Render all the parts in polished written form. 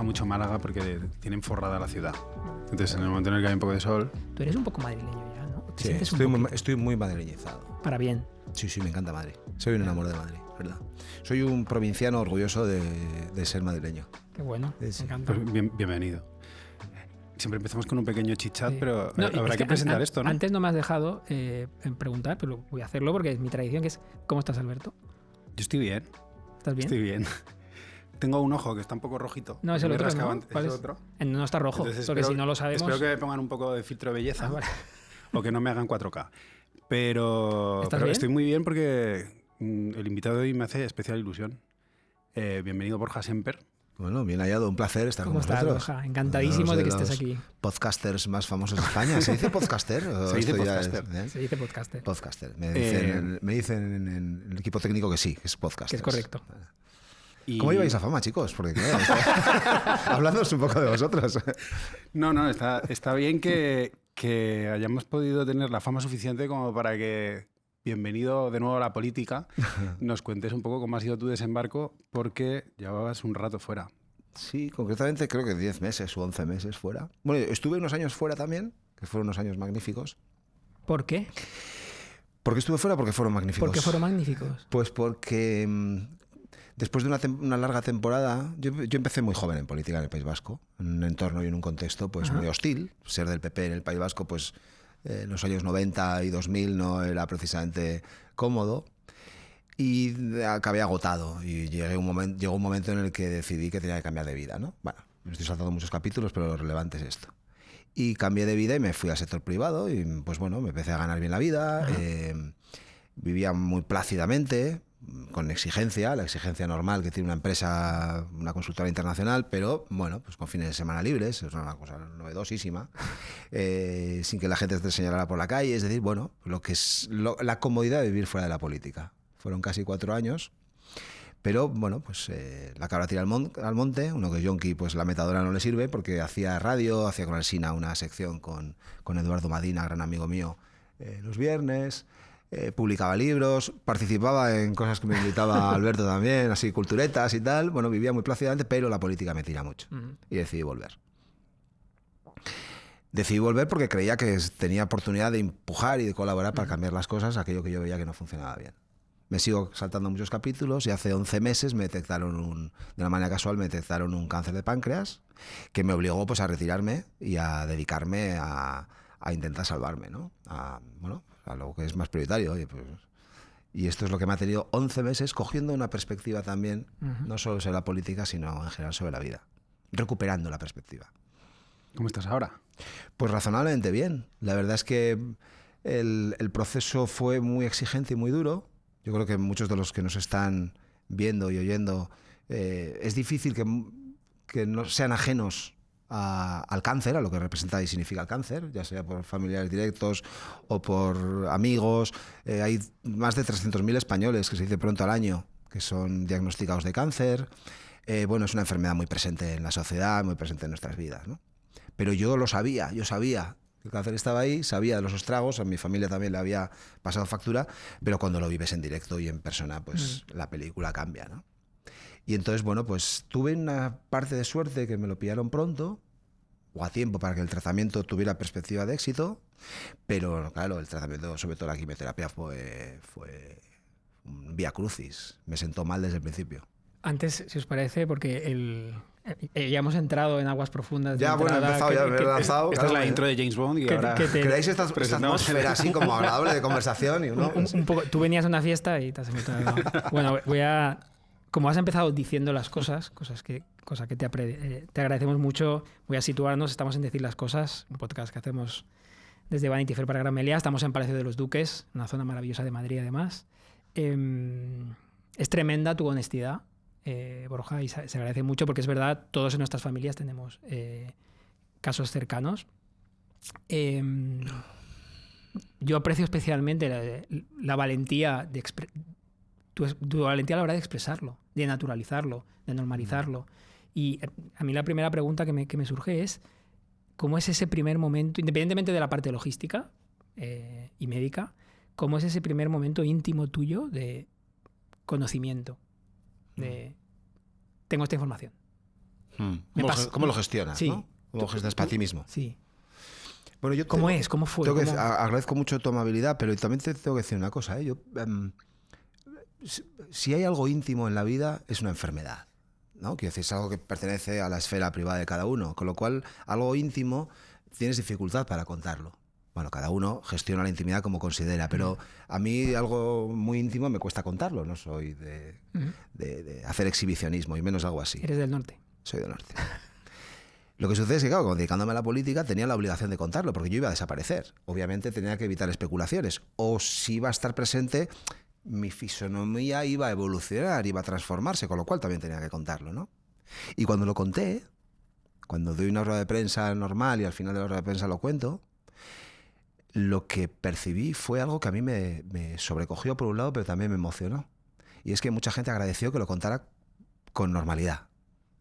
gusta mucho Málaga porque tienen forrada la ciudad. Entonces, en el momento en el que hay un poco de sol... Tú eres un poco madrileño ya, ¿no? Sí, estoy muy madrileñizado. Para bien. Sí, me encanta Madrid. Soy un enamorado de Madrid, ¿verdad? Soy un provinciano orgulloso de ser madrileño. Qué bueno, Sí. me encanta. Pues bienvenido. Siempre empezamos con un pequeño chit-chat, Sí. pero No, habrá que presentar esto, ¿no? Antes no me has dejado preguntar, pero voy a hacerlo porque es mi tradición, que es ¿cómo estás, Alberto? Yo estoy bien. ¿Estás bien? Estoy bien. Tengo un ojo que está un poco rojito. No, es el Me otro, rascaba ¿no? antes. ¿Cuál ¿Es es? otro? No está rojo, Entonces, porque si no lo sabemos... Espero que me pongan un poco de filtro de belleza. Vale. O que no me hagan 4K. Pero ¿Estás bien? estoy muy bien porque el invitado de hoy me hace especial ilusión. Bienvenido Borja Semper. Bueno, bien hallado, un placer estar con ¿Cómo estás, vosotros. Borja? Encantadísimo de que estés los aquí. Podcasters más famosos de España. ¿Se dice podcaster? Se dice Esto ya podcaster. Se dice podcaster, Podcaster. Me dicen en el equipo técnico que sí, que es podcaster. que es correcto. ¿Cómo lleváis la fama, chicos? Porque claro, hablándonos un poco de vosotros. No, está bien que hayamos podido tener la fama suficiente como para que, bienvenido de nuevo a la política, nos cuentes un poco cómo ha sido tu desembarco, porque llevabas un rato fuera. Sí, concretamente creo que 10 meses o 11 meses fuera. Bueno, estuve unos años fuera también, que fueron unos años magníficos. ¿Por qué? ¿Por qué estuve fuera? Porque fueron magníficos. Porque fueron magníficos. Pues porque después de una larga temporada, yo empecé muy joven en política en el País Vasco, en un entorno y en un contexto pues muy hostil. Ser del PP en el País Vasco, pues en los años 90 y 2000 no era precisamente cómodo. Y acabé agotado y llegó un momento en el que decidí que tenía que cambiar de vida, ¿no? Bueno, me estoy saltando muchos capítulos, pero lo relevante es esto. Y cambié de vida y me fui al sector privado y pues bueno, me empecé a ganar bien la vida, vivía muy plácidamente, con exigencia, la exigencia normal que tiene una empresa, una consultora internacional, pero bueno, pues con fines de semana libres, es una cosa novedosísima, sin que la gente te señalara por la calle, es decir, bueno, lo que es la comodidad de vivir fuera de la política. Fueron casi 4 años, pero bueno, pues la cabra tira al monte, uno que es yonki, pues la metadora no le sirve porque hacía radio, hacía con Alsina una sección con Eduardo Madina, gran amigo mío, los viernes, publicaba libros, participaba en cosas que me invitaba Alberto también, así culturetas y tal, bueno, vivía muy plácidamente, pero la política me tira mucho y decidí volver. Decidí volver porque creía que tenía oportunidad de empujar y de colaborar para cambiar las cosas, aquello que yo veía que no funcionaba bien. Me sigo saltando muchos capítulos y hace 11 meses me detectaron, de una manera casual, me detectaron un cáncer de páncreas que me obligó pues a retirarme y a dedicarme a intentar salvarme, ¿no? A lo que es más prioritario. Oye, pues, y esto es lo que me ha tenido 11 meses cogiendo una perspectiva también, no solo sobre la política, sino en general sobre la vida. Recuperando la perspectiva. ¿Cómo estás ahora? Pues razonablemente bien. La verdad es que el proceso fue muy exigente y muy duro. Yo creo que muchos de los que nos están viendo y oyendo, es difícil que no sean ajenos al cáncer, a lo que representa y significa el cáncer, ya sea por familiares directos o por amigos. Hay más de 300.000 españoles, que se dice pronto al año, que son diagnosticados de cáncer. Bueno, es una enfermedad muy presente en la sociedad, muy presente en nuestras vidas, ¿no? Pero yo sabía que el cáncer estaba ahí, sabía de los estragos, a mi familia también le había pasado factura, pero cuando lo vives en directo y en persona, pues la película cambia, ¿no? Y entonces, bueno, pues tuve una parte de suerte que me lo pillaron pronto, o a tiempo para que el tratamiento tuviera perspectiva de éxito, pero claro, el tratamiento, sobre todo la quimioterapia, fue un vía crucis, me sentó mal desde el principio. Antes, si os parece, porque ya hemos entrado en aguas profundas. Ya, bueno, he empezado, ya me he lanzado. Esta es la intro de James Bond y ahora... ¿Creáis esta atmósfera así como agradable de conversación? Y uno, un poco, tú venías a una fiesta y te has metido... Bueno, como has empezado diciendo las cosas que te agradecemos mucho, voy a situarnos. Estamos en Decir las Cosas, un podcast que hacemos desde Vanity Fair para Gran Melea. Estamos en Palacio de los Duques, una zona maravillosa de Madrid, además. Es tremenda tu honestidad, Borja, y se agradece mucho porque es verdad, todos en nuestras familias tenemos casos cercanos. Yo aprecio especialmente la valentía tu valentía a la hora de expresarlo, de naturalizarlo, de normalizarlo. Y a mí la primera pregunta que me surge es ¿cómo es ese primer momento, independientemente de la parte logística y médica, cómo es ese primer momento íntimo tuyo de conocimiento? De tengo esta información. ¿Cómo lo gestionas? Sí. ¿No? ¿Cómo lo gestionas para ti mismo? Sí. Bueno, yo ¿Cómo es? ¿Cómo fue? Agradezco mucho tu amabilidad, pero también te tengo que decir una cosa. Yo, si hay algo íntimo en la vida, es una enfermedad, ¿no? Quiero decir, es algo que pertenece a la esfera privada de cada uno, con lo cual algo íntimo tienes dificultad para contarlo. Bueno, cada uno gestiona la intimidad como considera, pero a mí algo muy íntimo me cuesta contarlo. No soy de hacer exhibicionismo, y menos algo así. Eres del norte. Soy del norte. Lo que sucede es que, claro, dedicándome a la política tenía la obligación de contarlo, porque yo iba a desaparecer. Obviamente tenía que evitar especulaciones. O si iba a estar presente, mi fisonomía iba a evolucionar, iba a transformarse, con lo cual también tenía que contarlo, ¿no? Y cuando lo conté, cuando doy una rueda de prensa normal y al final de la rueda de prensa lo cuento, lo que percibí fue algo que a mí me sobrecogió por un lado, pero también me emocionó. Y es que mucha gente agradeció que lo contara con normalidad,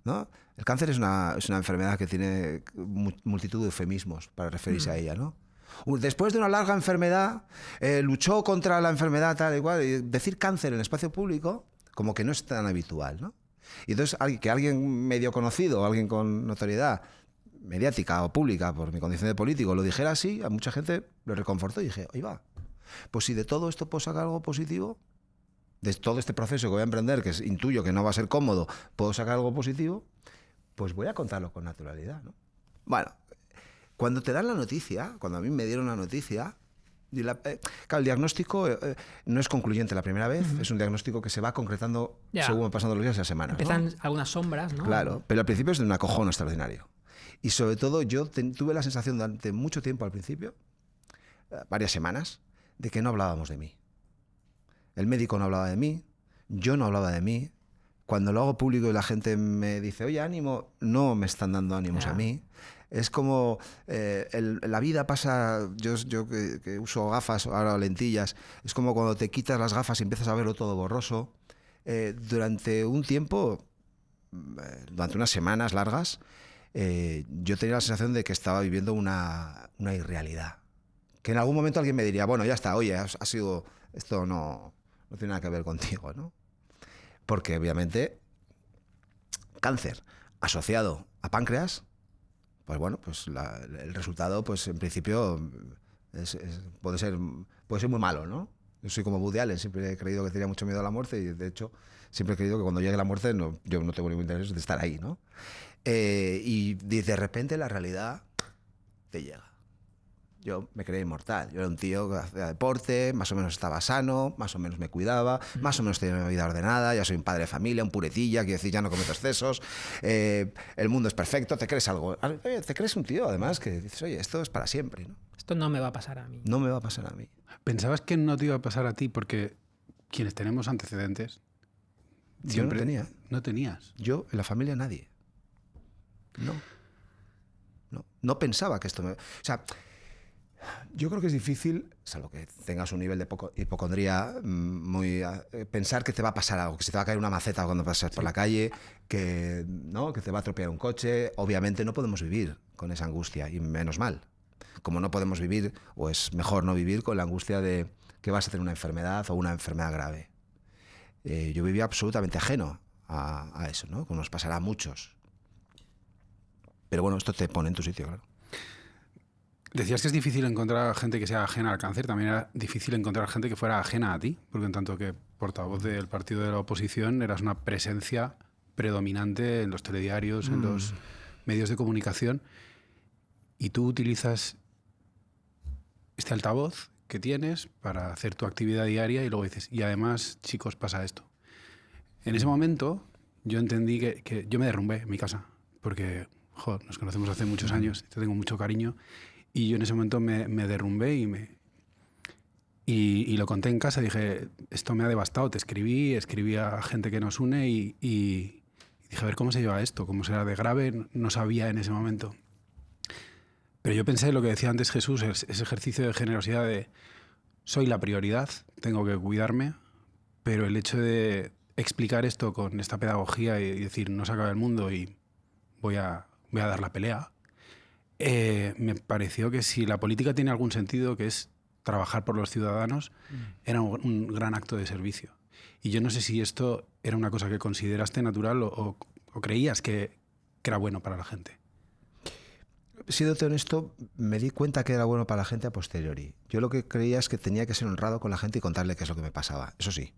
¿no? El cáncer es una enfermedad que tiene multitud de eufemismos para referirse a ella, ¿no? Después de una larga enfermedad, luchó contra la enfermedad tal y cual. Y decir cáncer en el espacio público como que no es tan habitual, ¿no? Y entonces que alguien medio conocido, alguien con notoriedad mediática o pública por mi condición de político lo dijera así, a mucha gente lo reconfortó y dije, oye, va, pues si de todo esto puedo sacar algo positivo, de todo este proceso que voy a emprender, que intuyo que no va a ser cómodo, puedo sacar algo positivo, pues voy a contarlo con naturalidad, ¿no? Bueno, cuando te dan la noticia, cuando a mí me dieron la noticia, claro, el diagnóstico no es concluyente la primera vez, es un diagnóstico que se va concretando según van pasando los días y las semanas. Empiezan, ¿no? Algunas sombras, ¿no? Claro, pero al principio es de un acojón extraordinario. Y sobre todo yo tuve la sensación durante mucho tiempo al principio, varias semanas, de que no hablábamos de mí. El médico no hablaba de mí, yo no hablaba de mí. Cuando lo hago público y la gente me dice, oye, ánimo, no me están dando ánimos a mí. Es como la vida pasa, yo que uso gafas, ahora lentillas, es como cuando te quitas las gafas y empiezas a verlo todo borroso. Durante un tiempo, durante unas semanas largas, yo tenía la sensación de que estaba viviendo una irrealidad. Que en algún momento alguien me diría, bueno, ya está, oye, ha sido, esto no tiene nada que ver contigo, ¿no? Porque obviamente cáncer asociado a páncreas, pues bueno, pues el resultado, pues en principio puede ser muy malo, ¿no? Yo soy como Woody Allen, siempre he creído que tenía mucho miedo a la muerte y de hecho siempre he creído que cuando llegue la muerte yo no tengo ningún interés de estar ahí, ¿no? Y de repente la realidad te llega. Yo me creía inmortal. Yo era un tío que hacía deporte, más o menos estaba sano, más o menos me cuidaba, más o menos tenía una vida ordenada, ya soy un padre de familia, un puretilla, quiero decir, ya no cometo excesos, el mundo es perfecto, te crees algo. Oye, te crees un tío, además, que dices, oye, esto es para siempre, ¿no? Esto no me va a pasar a mí. No me va a pasar a mí. ¿Pensabas que no te iba a pasar a ti? Porque quienes tenemos antecedentes... Yo no tenía. No tenías. Yo, en la familia, nadie. No pensaba que esto me... O sea... Yo creo que es difícil, salvo que tengas un nivel de hipocondría pensar que te va a pasar algo, que se te va a caer una maceta cuando pases por la calle, que te va a atropellar un coche. Obviamente no podemos vivir con esa angustia, y menos mal. Como no podemos vivir, o es mejor no vivir con la angustia de que vas a tener una enfermedad o una enfermedad grave. Yo vivía absolutamente ajeno a eso, ¿no? Como nos pasará a muchos. Pero bueno, esto te pone en tu sitio, claro. Decías que es difícil encontrar gente que sea ajena al cáncer, también era difícil encontrar gente que fuera ajena a ti, porque en tanto que portavoz del partido de la oposición eras una presencia predominante en los telediarios, en los medios de comunicación, y tú utilizas este altavoz que tienes para hacer tu actividad diaria y luego dices, y además, chicos, pasa esto. En ese momento yo entendí que yo me derrumbé en mi casa, porque nos conocemos hace muchos años, te tengo mucho cariño. Y yo en ese momento me derrumbé y lo conté en casa. Dije, esto me ha devastado. Te escribí a gente que nos une y dije, a ver cómo se lleva esto, cómo será de grave. No sabía en ese momento. Pero yo pensé lo que decía antes Jesús, ese ejercicio de generosidad de soy la prioridad, tengo que cuidarme, pero el hecho de explicar esto con esta pedagogía y decir, no se acaba el mundo y voy a dar la pelea, me pareció que si la política tiene algún sentido, que es trabajar por los ciudadanos, era un gran acto de servicio. Y yo no sé si esto era una cosa que consideraste natural o creías que que era bueno para la gente? Siéndote honesto, me di cuenta que era bueno para la gente a posteriori. Yo lo que creía es que tenía que ser honrado con la gente y contarle qué es lo que me pasaba. Eso sí,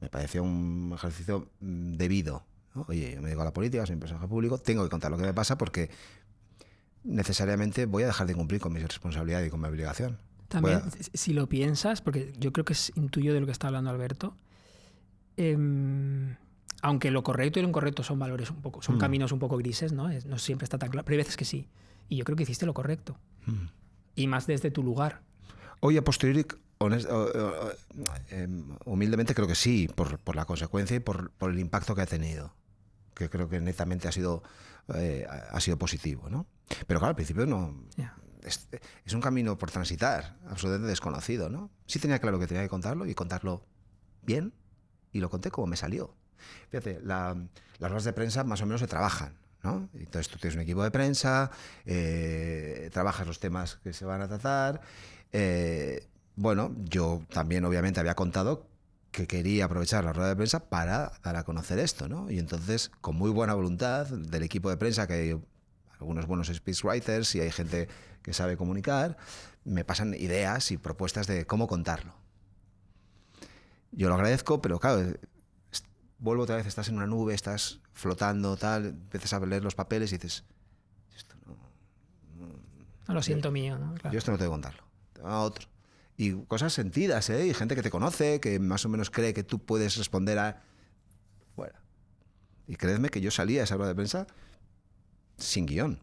me parecía un ejercicio debido, ¿no? Oye, yo me dedico a la política, soy un personaje público, tengo que contar lo que me pasa porque necesariamente voy a dejar de cumplir con mi responsabilidad y con mi obligación. También, si lo piensas, porque yo creo que es intuyo de lo que está hablando Alberto, aunque lo correcto y lo incorrecto son valores un poco, son caminos un poco grises, ¿no? No siempre está tan claro, pero hay veces que sí. Y yo creo que hiciste lo correcto. Y más desde tu lugar. Hoy a posteriori, humildemente creo que sí, por la consecuencia y por el impacto que ha tenido, que creo que netamente ha sido positivo, ¿no? Pero claro, al principio no... Yeah. Es un camino por transitar, absolutamente desconocido, ¿no? Sí tenía claro que tenía que contarlo y contarlo bien, y lo conté como me salió. Fíjate, las ruedas de prensa más o menos se trabajan, ¿no? Entonces tú tienes un equipo de prensa, trabajas los temas que se van a tratar. Bueno, yo también obviamente había contado que quería aprovechar la rueda de prensa para dar a conocer esto, ¿no? Y entonces, con muy buena voluntad del equipo de prensa, que hay algunos buenos speechwriters y hay gente que sabe comunicar, me pasan ideas y propuestas de cómo contarlo. Yo lo agradezco, pero claro, vuelvo otra vez, estás en una nube, estás flotando, tal, empiezas a leer los papeles y dices, esto No lo siento mío, ¿no? Claro. Yo esto no tengo que contarlo, tengo a otro. Y cosas sentidas, ¿eh? Y gente que te conoce, que más o menos cree que tú puedes responder a... Bueno. Y creedme que yo salía a esa rueda de prensa sin guión.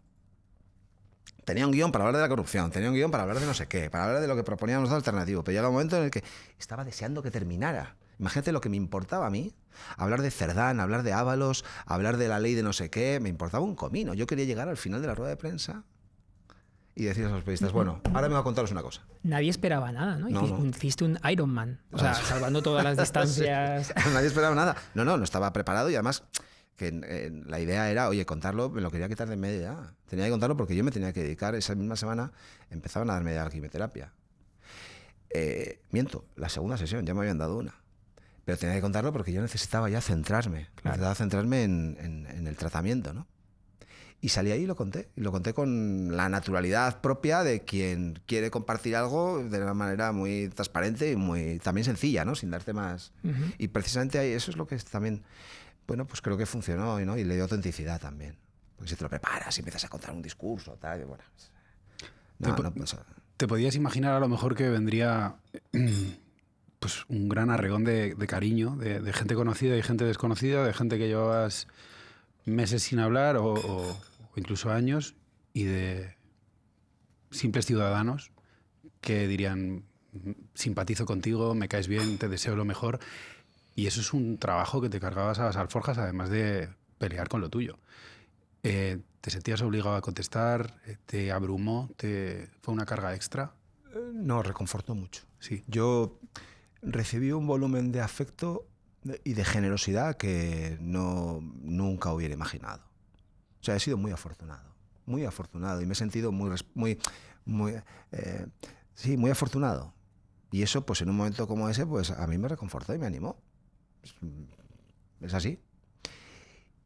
Tenía un guión para hablar de la corrupción, tenía un guión para hablar de no sé qué, para hablar de lo que proponíamos de alternativo, pero llega un momento en el que estaba deseando que terminara. Imagínate lo que me importaba a mí, hablar de Cerdán, hablar de Ábalos, hablar de la ley de no sé qué, me importaba un comino. Yo quería llegar al final de la rueda de prensa y decir a los periodistas, bueno, ahora me voy a contaros una cosa. Nadie esperaba nada, ¿no? No. Hiciste un Ironman, o sea, salvando todas las distancias. Sí. Nadie esperaba nada. No estaba preparado y además... que la idea era, oye, contarlo, me lo quería quitar de en medio ya. Tenía que contarlo porque yo me tenía que dedicar. Esa misma semana empezaban a darme ya la quimioterapia. Miento, la segunda sesión, ya me habían dado una. Pero tenía que contarlo porque yo necesitaba ya centrarme. Claro. Necesitaba centrarme en el tratamiento, ¿no? Y salí ahí y lo conté con la naturalidad propia de quien quiere compartir algo de una manera muy transparente y muy también sencilla, ¿no? Sin darte más. Y precisamente ahí, eso es lo que es también... Bueno, pues creo que funcionó, ¿no? Y le dio autenticidad también. Porque si te lo preparas y empiezas a contar un discurso, tal, bueno... ¿Te podías imaginar a lo mejor que vendría pues un gran arregón de cariño, de gente conocida y gente desconocida, de gente que llevabas meses sin hablar o incluso años, y de simples ciudadanos que dirían, simpatizo contigo, me caes bien, te deseo lo mejor? Y eso es un trabajo que te cargabas a las alforjas, además de pelear con lo tuyo. ¿Te sentías obligado a contestar? ¿Te abrumó? ¿Fue una carga extra? No, reconfortó mucho. Sí. Yo recibí un volumen de afecto y de generosidad que nunca hubiera imaginado. O sea, he sido muy afortunado y me he sentido muy afortunado. Y eso, pues en un momento como ese, pues a mí me reconfortó y me animó. Es así.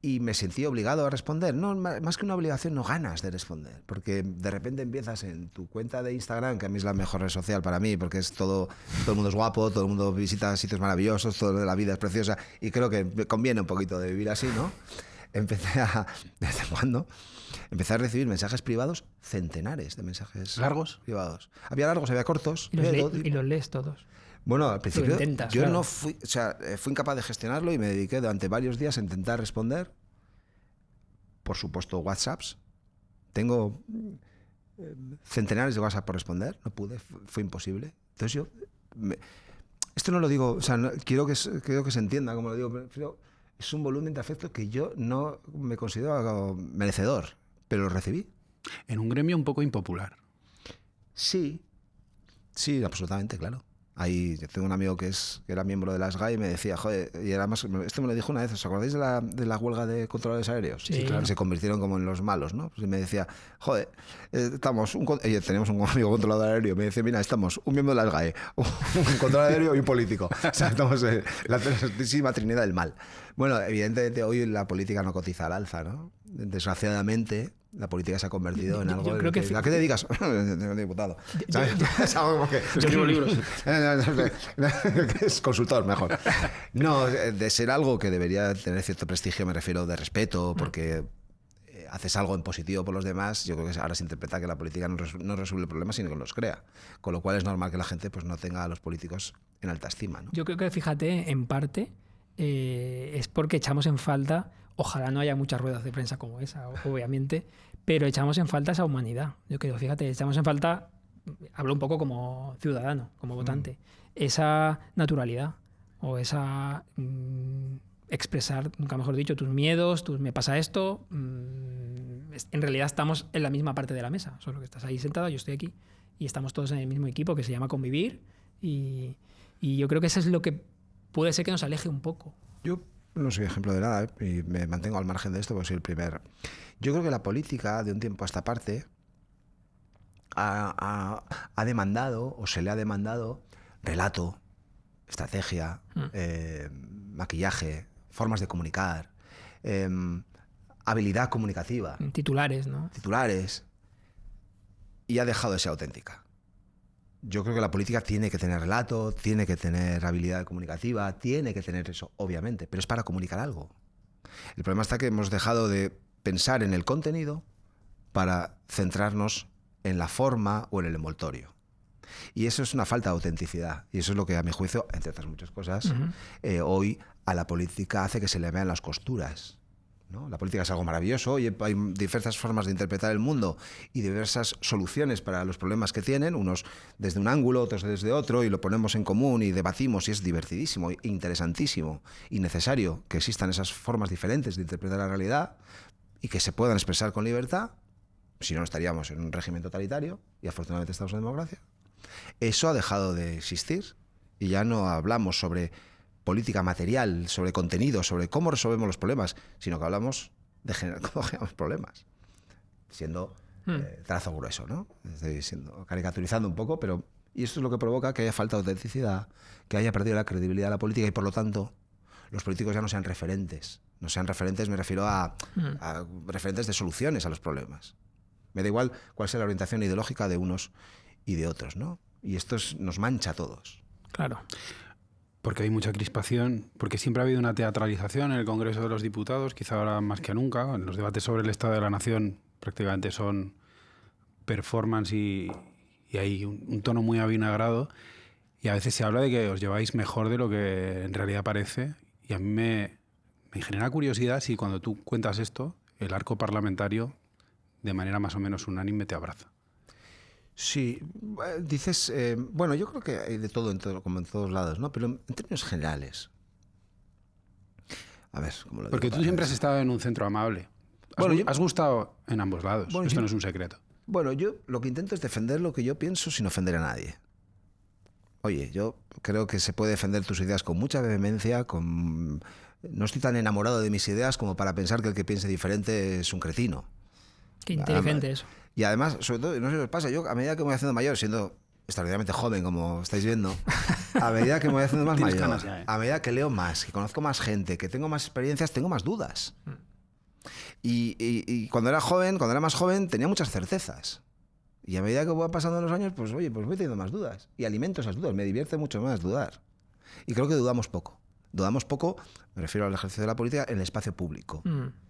Y me sentí obligado a responder. No, más que una obligación, no, ganas de responder. Porque de repente empiezas en tu cuenta de Instagram, que a mí es la mejor red social para mí, porque es todo el mundo es guapo, todo el mundo visita sitios maravillosos, toda la vida es preciosa, y creo que me conviene un poquito de vivir así, ¿no? ¿Desde cuándo? Empecé a recibir mensajes privados, centenares de mensajes ¿largos? Privados. Había largos, había cortos. Y los lees todos. Bueno, al principio yo claro. no fui, o sea, fui incapaz de gestionarlo y me dediqué durante varios días a intentar responder. Por supuesto, WhatsApps. Tengo centenares de WhatsApp por responder. No pude, fue imposible. Entonces esto no lo digo, o sea, quiero que se entienda como lo digo, pero es un volumen de afecto que yo no me considero merecedor, pero lo recibí. En un gremio un poco impopular. Sí, absolutamente, claro. Ahí yo tengo un amigo que era miembro de la SGAE y me decía, joder, y además esto me lo dijo una vez, ¿os acordáis de la huelga de controladores aéreos? Sí, claro. Se convirtieron como en los malos, ¿no? Pues me decía, joder, teníamos un amigo controlador aéreo, me decía, mira, estamos un miembro de la SGAE, un controlador aéreo y un político. O sea, estamos en la tercísima trinidad del mal. Bueno, evidentemente hoy la política no cotiza al alza, ¿no? desgraciadamente, la política se ha convertido en algo... Yo creo que ¿A qué te dedicas? Diputado. ¿Sabes? Es algo como que... Escribo libros. Es consultor, mejor. No, de ser algo que debería tener cierto prestigio, me refiero de respeto, porque haces algo en positivo por los demás. Yo creo que ahora se interpreta que la política no resuelve problemas, sino que los crea. Con lo cual es normal que la gente pues no tenga a los políticos en alta estima, ¿no? Yo creo que, fíjate, en parte es porque echamos en falta, ojalá no haya muchas ruedas de prensa como esa, obviamente, pero echamos en falta esa humanidad. Yo creo, fíjate, echamos en falta, hablo un poco como ciudadano, como votante, esa naturalidad o esa expresar, nunca mejor dicho, tus miedos, me pasa esto. En realidad estamos en la misma parte de la mesa, solo que estás ahí sentado, yo estoy aquí y estamos todos en el mismo equipo que se llama convivir y yo creo que eso es lo que puede ser que nos aleje un poco. Yo no soy ejemplo de nada, y me mantengo al margen de esto porque soy el primer. Yo creo que la política, de un tiempo a esta parte, ha demandado, o se le ha demandado, relato, estrategia, maquillaje, formas de comunicar, habilidad comunicativa. Titulares, ¿no? Titulares. Y ha dejado de ser auténtica. Yo creo que la política tiene que tener relato, tiene que tener habilidad comunicativa, tiene que tener eso, obviamente, pero es para comunicar algo. El problema está que hemos dejado de pensar en el contenido para centrarnos en la forma o en el envoltorio. Y eso es una falta de autenticidad. Y eso es lo que, a mi juicio, entre otras muchas cosas, hoy a la política hace que se le vean las costuras, ¿no? La política es algo maravilloso y hay diversas formas de interpretar el mundo y diversas soluciones para los problemas que tienen, unos desde un ángulo, otros desde otro, y lo ponemos en común y debatimos y es divertidísimo, interesantísimo y necesario que existan esas formas diferentes de interpretar la realidad y que se puedan expresar con libertad, si no estaríamos en un régimen totalitario y afortunadamente estamos en democracia. Eso ha dejado de existir y ya no hablamos sobre política material, sobre contenido, sobre cómo resolvemos los problemas, sino que hablamos de cómo generamos problemas, siendo trazo grueso, ¿no? Estoy caricaturizando un poco, pero y esto es lo que provoca que haya falta de autenticidad, que haya perdido la credibilidad de la política y por lo tanto los políticos ya no sean referentes. No sean referentes, me refiero a referentes de soluciones a los problemas. Me da igual cuál sea la orientación ideológica de unos y de otros, ¿no? Y esto nos mancha a todos. Claro. Porque hay mucha crispación, porque siempre ha habido una teatralización en el Congreso de los Diputados, quizá ahora más que nunca. En los debates sobre el Estado de la Nación prácticamente son performance y hay un tono muy avinagrado. Y a veces se habla de que os lleváis mejor de lo que en realidad parece. Y a mí me genera curiosidad si cuando tú cuentas esto, el arco parlamentario, de manera más o menos unánime, te abraza. Sí, dices, bueno, yo creo que hay de todo, como en todos lados, ¿no? Pero en términos generales. A ver, ¿cómo lo digo? Porque tú siempre has estado en un centro amable. Has gustado en ambos lados. Esto no es un secreto. Bueno, yo lo que intento es defender lo que yo pienso sin ofender a nadie. Oye, yo creo que se puede defender tus ideas con mucha vehemencia, no estoy tan enamorado de mis ideas como para pensar que el que piense diferente es un cretino. Qué inteligente eso. Y además, sobre todo, no sé qué os pasa, yo a medida que me voy haciendo mayor, siendo extraordinariamente joven, como estáis viendo, a medida que me voy haciendo más mayor, a medida que leo más, que conozco más gente, que tengo más experiencias, tengo más dudas. Y cuando era joven, cuando era más joven, tenía muchas certezas. Y a medida que voy pasando los años, pues oye, pues voy teniendo más dudas. Y alimento esas dudas, me divierte mucho más dudar. Y creo que dudamos poco. Dudamos poco, me refiero al ejercicio de la política, en el espacio público.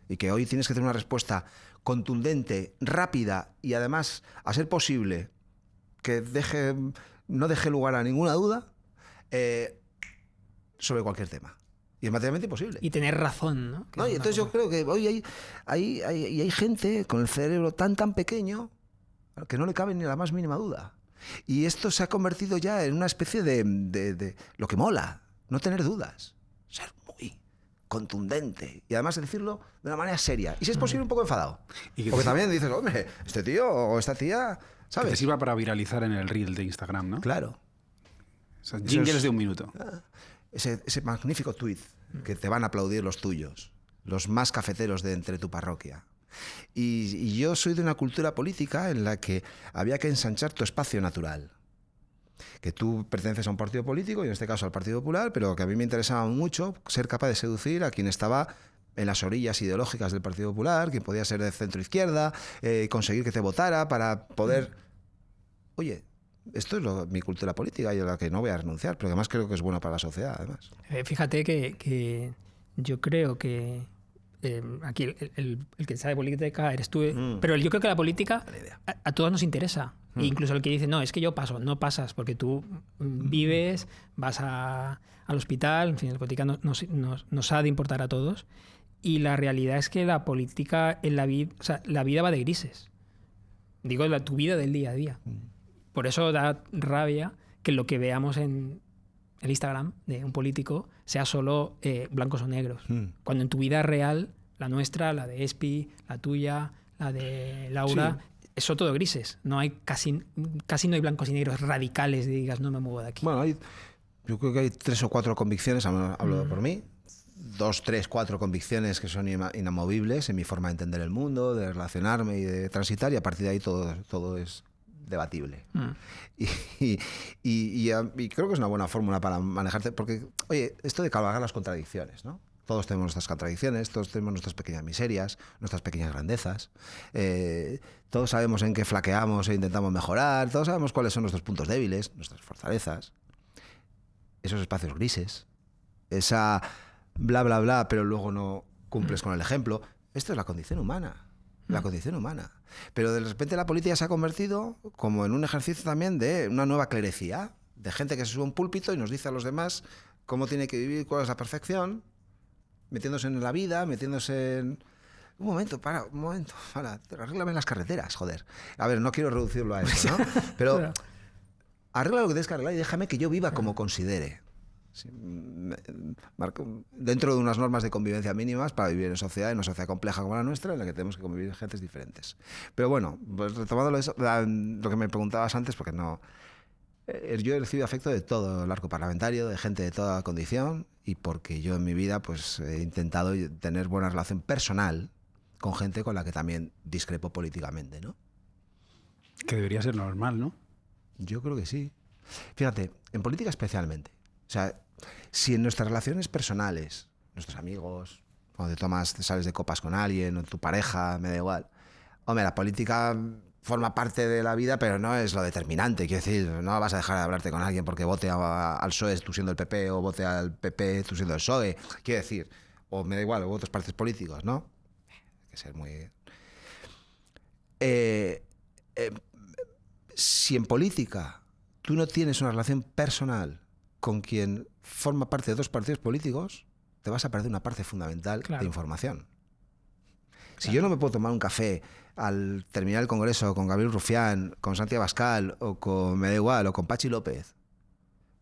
Y que hoy tienes que tener una respuesta contundente, rápida y además, a ser posible, que no deje lugar a ninguna duda sobre cualquier tema. Y es materialmente imposible. Y tener razón, ¿no? No, y entonces yo creo que hoy hay gente con el cerebro tan pequeño que no le cabe ni la más mínima duda. Y esto se ha convertido ya en una especie de lo que mola, no tener dudas, ser muy contundente y además decirlo de una manera seria y si es posible un poco enfadado. Porque también dices, hombre, este tío o esta tía, ¿sabes? Que te sirva para viralizar en el reel de Instagram, ¿no? Claro. O sea, jingles de un minuto. Ese magnífico tuit que te van a aplaudir los tuyos, los más cafeteros de entre tu parroquia. Y yo soy de una cultura política en la que había que ensanchar tu espacio natural. Que tú perteneces a un partido político, y en este caso al Partido Popular, pero que a mí me interesaba mucho ser capaz de seducir a quien estaba en las orillas ideológicas del Partido Popular, quien podía ser de centro-izquierda, conseguir que te votara para poder... Oye, esto es mi cultura política y a la que no voy a renunciar, pero además creo que es bueno para la sociedad, además. Fíjate que yo creo que aquí el que sabe política eres tú, pero yo creo que la política a todos nos interesa. E incluso el que dice, no, es que yo paso, no pasas, porque tú vives, vas al hospital, en fin, la política nos ha de importar a todos. Y la realidad es que la política en la vida, o sea, la vida va de grises. Digo, tu vida del día a día. Por eso da rabia que lo que veamos en el Instagram de un político sea solo blancos o negros. Cuando en tu vida real, la nuestra, la de Espi, la tuya, la de Laura, son todo grises. No hay casi no hay blancos y negros radicales, digas, no me muevo de aquí. Bueno, yo creo que hay 3 o 4 convicciones, hablo por mí, 2, 3, 4 convicciones que son inamovibles en mi forma de entender el mundo, de relacionarme y de transitar, y a partir de ahí todo es debatible. Y creo que es una buena fórmula para manejarte, porque, oye, esto de cabalgar las contradicciones, ¿no? Todos tenemos nuestras contradicciones, todos tenemos nuestras pequeñas miserias, nuestras pequeñas grandezas. Todos sabemos en qué flaqueamos e intentamos mejorar, todos sabemos cuáles son nuestros puntos débiles, nuestras fortalezas, esos espacios grises, esa bla, bla, bla, pero luego no cumples con el ejemplo. Esto es la condición humana. La condición humana. Pero de repente la política se ha convertido como en un ejercicio también de una nueva clerecía, de gente que se sube a un púlpito y nos dice a los demás cómo tiene que vivir, cuál es la perfección, metiéndose en la vida, metiéndose en... Un momento, arréglame las carreteras, joder. A ver, no quiero reducirlo a eso, ¿no? Pero arregla lo que tienes que arreglar y déjame que yo viva como considere. Sí, dentro de unas normas de convivencia mínimas para vivir en sociedad, en una sociedad compleja como la nuestra, en la que tenemos que convivir gentes diferentes. Pero bueno, pues retomando lo que me preguntabas antes, porque no... Yo he recibido afecto de todo el arco parlamentario, de gente de toda condición, y porque yo en mi vida pues he intentado tener buena relación personal con gente con la que también discrepo políticamente, ¿no? Que debería ser normal, ¿no? Yo creo que sí. Fíjate, en política especialmente. O sea, si en nuestras relaciones personales, nuestros amigos, cuando te sales de copas con alguien, o tu pareja, me da igual. Hombre, la política forma parte de la vida, pero no es lo determinante. Quiero decir, no vas a dejar de hablarte con alguien porque vote al PSOE tú siendo el PP, o vote al PP tú siendo el PSOE. Quiero decir, o me da igual, o otros partidos políticos, ¿no? Hay que ser muy... Si en política tú no tienes una relación personal con quien forma parte de 2 partidos políticos, te vas a perder una parte fundamental de información. Si yo no me puedo tomar un café al terminar el congreso con Gabriel Rufián, con Santiago Abascal, o con, me da igual, o con Pachi López,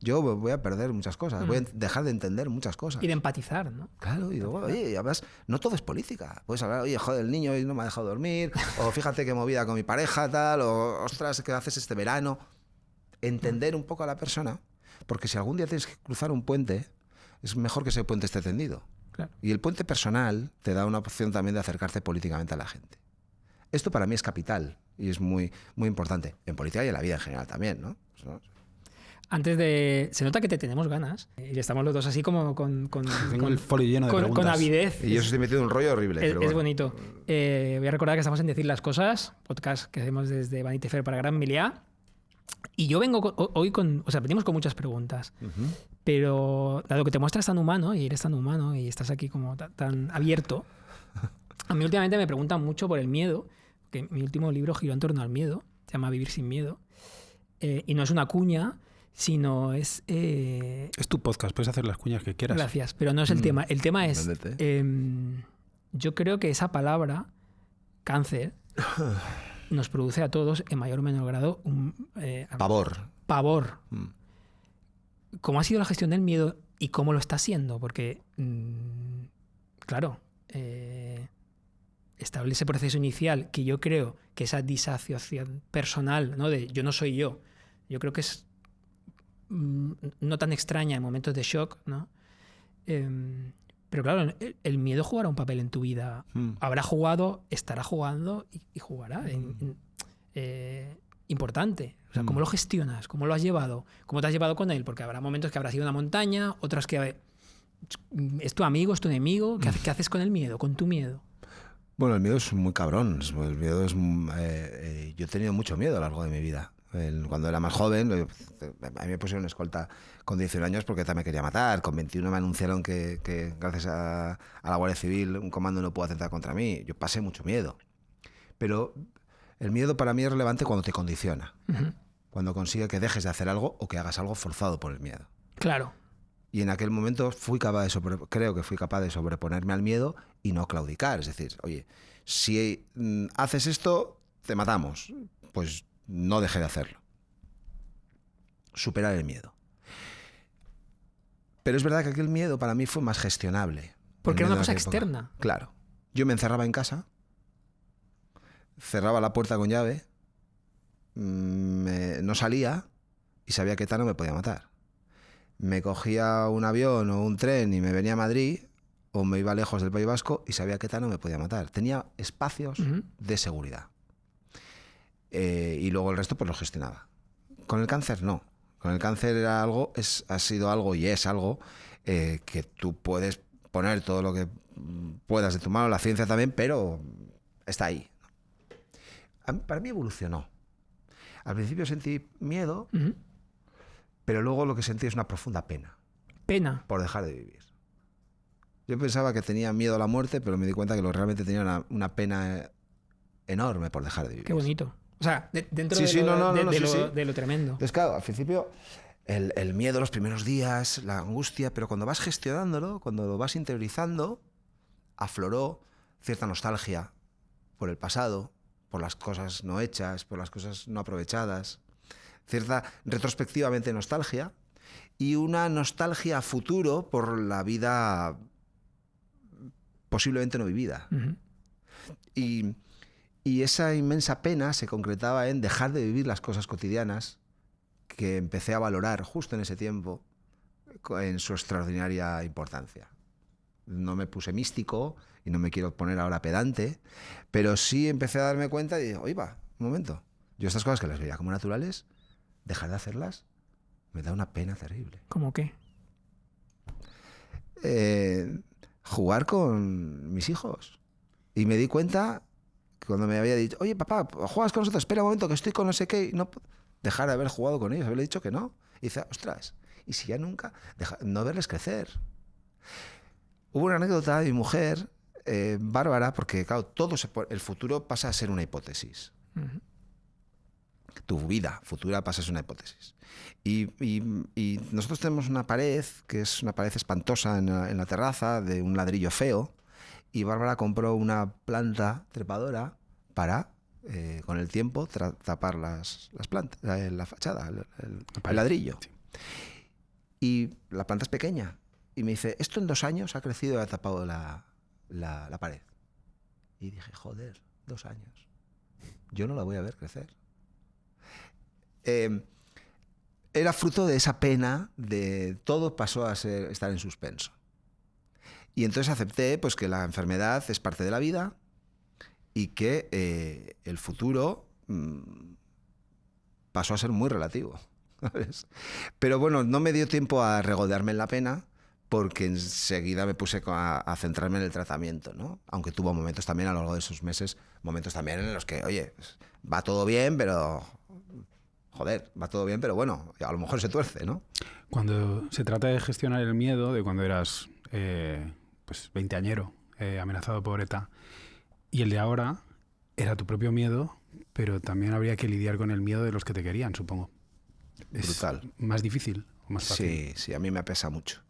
yo voy a perder muchas cosas, voy a dejar de entender muchas cosas. Y de empatizar, ¿no? Claro, y luego, oye, además, no todo es política. Puedes hablar, oye, joder, el niño hoy no me ha dejado dormir, o fíjate qué movida con mi pareja, tal, o ostras, ¿qué haces este verano? Entender un poco a la persona, porque si algún día tienes que cruzar un puente, es mejor que ese puente esté tendido. Claro. Y el puente personal te da una opción también de acercarte políticamente a la gente. Esto para mí es capital y es muy, muy importante, en política y en la vida en general también, ¿no? Antes de... Se nota que te tenemos ganas. Y estamos los dos así como Tengo el folio lleno de preguntas. Con avidez. Y yo os estoy metido en un rollo horrible. Es, pero bueno. Es bonito. Voy a recordar que estamos en Decir las Cosas, podcast que hacemos desde Vanity Fair para Gran Miliá. Y yo vengo hoy con... O sea, venimos con muchas preguntas. Pero dado que te muestras tan humano, y eres tan humano, y estás aquí como tan abierto, a mí últimamente me preguntan mucho por el miedo, que mi último libro giró en torno al miedo, se llama Vivir sin miedo, y no es una cuña, sino es... Es tu podcast, puedes hacer las cuñas que quieras. Gracias, pero no es el tema. El tema es... yo creo que esa palabra, cáncer, nos produce a todos, en mayor o menor grado, un... Pavor. ¿Cómo ha sido la gestión del miedo y cómo lo está haciendo? Porque, claro, estable ese proceso inicial que yo creo que esa disasociación personal, ¿no? De yo no soy yo creo que es no tan extraña en momentos de shock, ¿no? Pero claro, el miedo jugará un papel en tu vida. Habrá jugado, estará jugando y jugará. Importante. O sea, ¿cómo lo gestionas? ¿Cómo lo has llevado? ¿Cómo te has llevado con él? Porque habrá momentos que habrá sido una montaña, otras que ¿Es tu amigo, es tu enemigo? ¿Qué haces con el miedo, con tu miedo? Bueno, el miedo es muy cabrón. El miedo es, yo he tenido mucho miedo a lo largo de mi vida. Cuando era más joven, a mí me pusieron escolta con 19 años porque también me quería matar. Con 21 me anunciaron que gracias a la Guardia Civil un comando no pudo atentar contra mí. Yo pasé mucho miedo. Pero el miedo para mí es relevante cuando te condiciona. Cuando consigue que dejes de hacer algo o que hagas algo forzado por el miedo. Claro. Y en aquel momento creo que fui capaz de sobreponerme al miedo y no claudicar. Es decir, oye, si haces esto, te matamos. Pues no dejé de hacerlo. Superar el miedo. Pero es verdad que aquel miedo para mí fue más gestionable. Porque era una cosa externa. Claro. Yo me encerraba en casa, cerraba la puerta con llave, no salía y sabía que ETA no me podía matar. Me cogía un avión o un tren y me venía a Madrid o me iba lejos del País Vasco y sabía que ETA no me podía matar. Tenía espacios de seguridad. Y luego el resto pues lo gestionaba. Con el cáncer no. Con el cáncer ha sido algo y es algo que tú puedes poner todo lo que puedas de tu mano, la ciencia también, pero está ahí. Para mí evolucionó. Al principio sentí miedo, pero luego lo que sentí es una profunda pena. Pena. Por dejar de vivir. Yo pensaba que tenía miedo a la muerte, pero me di cuenta que realmente tenía una pena enorme por dejar de vivir. Qué bonito. O sea, dentro de lo tremendo. Entonces, claro, al principio el miedo los primeros días, la angustia, pero cuando vas gestionándolo, cuando lo vas interiorizando, afloró cierta nostalgia por el pasado, por las cosas no hechas, por las cosas no aprovechadas, cierta retrospectivamente nostalgia y una nostalgia a futuro por la vida posiblemente no vivida. Y esa inmensa pena se concretaba en dejar de vivir las cosas cotidianas que empecé a valorar justo en ese tiempo en su extraordinaria importancia. No me puse místico y no me quiero poner ahora pedante, pero sí empecé a darme cuenta y digo, oye, va, un momento, yo estas cosas que las veía como naturales, dejar de hacerlas me da una pena terrible. ¿Cómo qué? Jugar con mis hijos. Y me di cuenta que cuando me había dicho, oye, papá, ¿juegas con nosotros? Espera un momento, que estoy con no sé qué. Y no dejar de haber jugado con ellos, haberle dicho que no. Y dice, ostras, ¿y si ya nunca? No verles crecer. Hubo una anécdota de mi mujer, Bárbara, porque claro, el futuro pasa a ser una hipótesis. Tu vida futura pasa a ser una hipótesis. Y nosotros tenemos una pared, que es una pared espantosa en la terraza, de un ladrillo feo, y Bárbara compró una planta trepadora para, con el tiempo, tapar las plantas, la fachada, el ladrillo. Sí. Y la planta es pequeña. Y me dice, esto en 2 años ha crecido y ha tapado la pared. Y dije, joder, 2 años. Yo no la voy a ver crecer. Era fruto de esa pena, de todo pasó a estar en suspenso. Y entonces acepté pues, que la enfermedad es parte de la vida y que el futuro pasó a ser muy relativo, ¿sabes? Pero bueno, no me dio tiempo a regodearme en la pena porque enseguida me puse a centrarme en el tratamiento, ¿no? Aunque tuvo momentos también a lo largo de esos meses, momentos también en los que, oye, va todo bien, pero... Joder, va todo bien, pero bueno, a lo mejor se tuerce, ¿no? Cuando se trata de gestionar el miedo de cuando eras pues veinteañero, amenazado por ETA, y el de ahora era tu propio miedo, pero también habría que lidiar con el miedo de los que te querían, supongo. Brutal. ¿Es más difícil o más fácil? Sí, a mí me pesa mucho.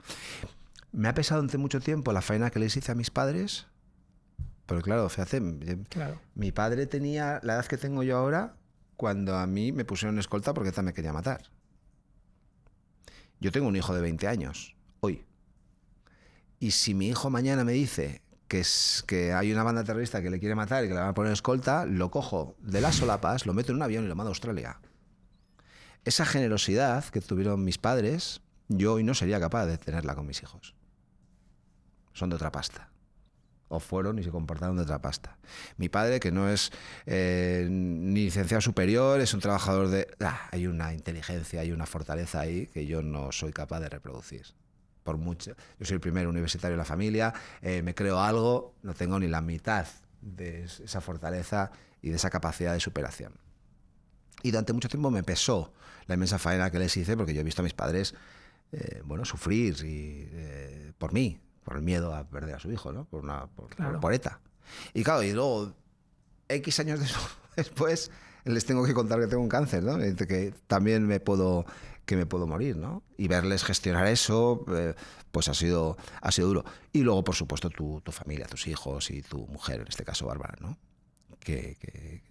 Me ha pesado durante mucho tiempo la faena que les hice a mis padres, pero claro, fíjate, mi padre tenía la edad que tengo yo ahora cuando a mí me pusieron escolta porque ETA me quería matar. Yo tengo un hijo de 20 años, hoy. Y si mi hijo mañana me dice que hay una banda terrorista que le quiere matar y que le van a poner escolta, lo cojo de las solapas, lo meto en un avión y lo mando a Australia. Esa generosidad que tuvieron mis padres, yo hoy no sería capaz de tenerla con mis hijos. Son de otra pasta. O fueron y se comportaron de otra pasta. Mi padre, que no es ni licenciado superior, es un trabajador de... hay una inteligencia, hay una fortaleza ahí que yo no soy capaz de reproducir. por mucho. Yo soy el primer universitario de la familia, me creo algo, no tengo ni la mitad de esa fortaleza y de esa capacidad de superación. Y durante mucho tiempo me pesó la inmensa faena que les hice, porque yo he visto a mis padres sufrir por mí, por el miedo a perder a su hijo, ¿no? Por ETA. Y claro, y luego, X años después, les tengo que contar que tengo un cáncer, ¿no? Que también me puedo morir, ¿no? Y verles gestionar eso, pues ha sido duro. Y luego, por supuesto, tu familia, tus hijos y tu mujer, en este caso Bárbara, ¿no? Que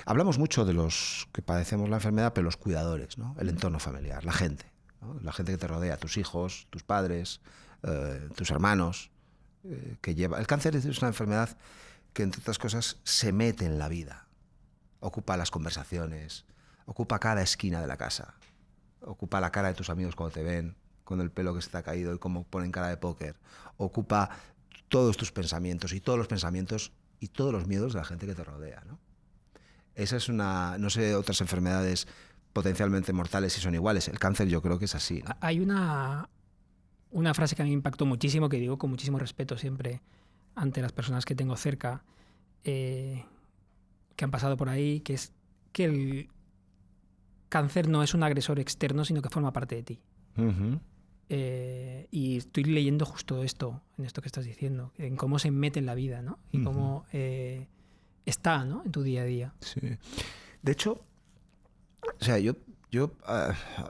hablamos mucho de los que padecemos la enfermedad, pero los cuidadores, ¿no? El entorno familiar, la gente, ¿no? La gente que te rodea, tus hijos, tus padres, tus hermanos, que lleva. El cáncer es una enfermedad que, entre otras cosas, se mete en la vida, ocupa las conversaciones, ocupa cada esquina de la casa, ocupa la cara de tus amigos cuando te ven, con el pelo que se te ha caído y cómo ponen cara de póker, ocupa todos tus pensamientos y todos los pensamientos y todos los miedos de la gente que te rodea, ¿no? Esa es no sé, otras enfermedades potencialmente mortales si son iguales. El cáncer yo creo que es así, ¿no? Hay una frase que a mí me impactó muchísimo, que digo con muchísimo respeto siempre ante las personas que tengo cerca, que han pasado por ahí, que es que el cáncer no es un agresor externo, sino que forma parte de ti. Uh-huh. Y estoy leyendo justo esto, en esto que estás diciendo, en cómo se mete en la vida, ¿no? Y cómo está, ¿no? En tu día a día. Sí. De hecho, o sea, yo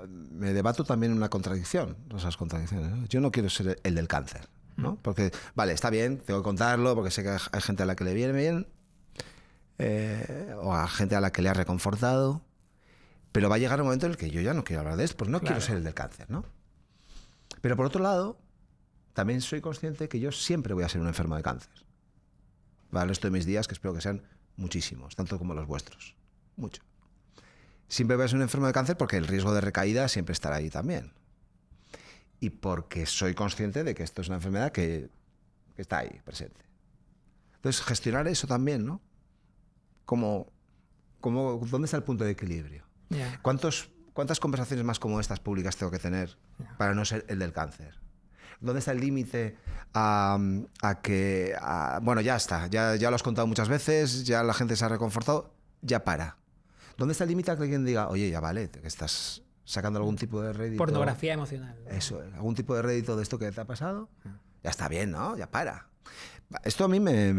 me debato también en una contradicción, esas contradicciones, ¿no? Yo no quiero ser el del cáncer, ¿no? Porque, vale, está bien, tengo que contarlo, porque sé que hay gente a la que le viene bien, o a gente a la que le ha reconfortado, pero va a llegar un momento en el que yo ya no quiero hablar de esto, porque no quiero ser el del cáncer, ¿no? Pero por otro lado, también soy consciente que yo siempre voy a ser un enfermo de cáncer. Para el resto de mis días, que espero que sean muchísimos, tanto como los vuestros. Mucho. Siempre voy a ser un enfermo de cáncer porque el riesgo de recaída siempre estará ahí también. Y porque soy consciente de que esto es una enfermedad que está ahí, presente. Entonces, gestionar eso también, ¿no? ¿Dónde está el punto de equilibrio? Yeah. ¿Cuántas conversaciones más como estas públicas tengo que tener para no ser el del cáncer? ¿Dónde está el límite bueno, ya está, ya lo has contado muchas veces, ya la gente se ha reconfortado, ya para? ¿Dónde está el límite a que alguien diga, oye, ya vale, que estás sacando algún tipo de rédito? Pornografía emocional, ¿no? Eso, algún tipo de rédito de esto que te ha pasado, ya está bien, ¿no? Ya para. Esto a mí me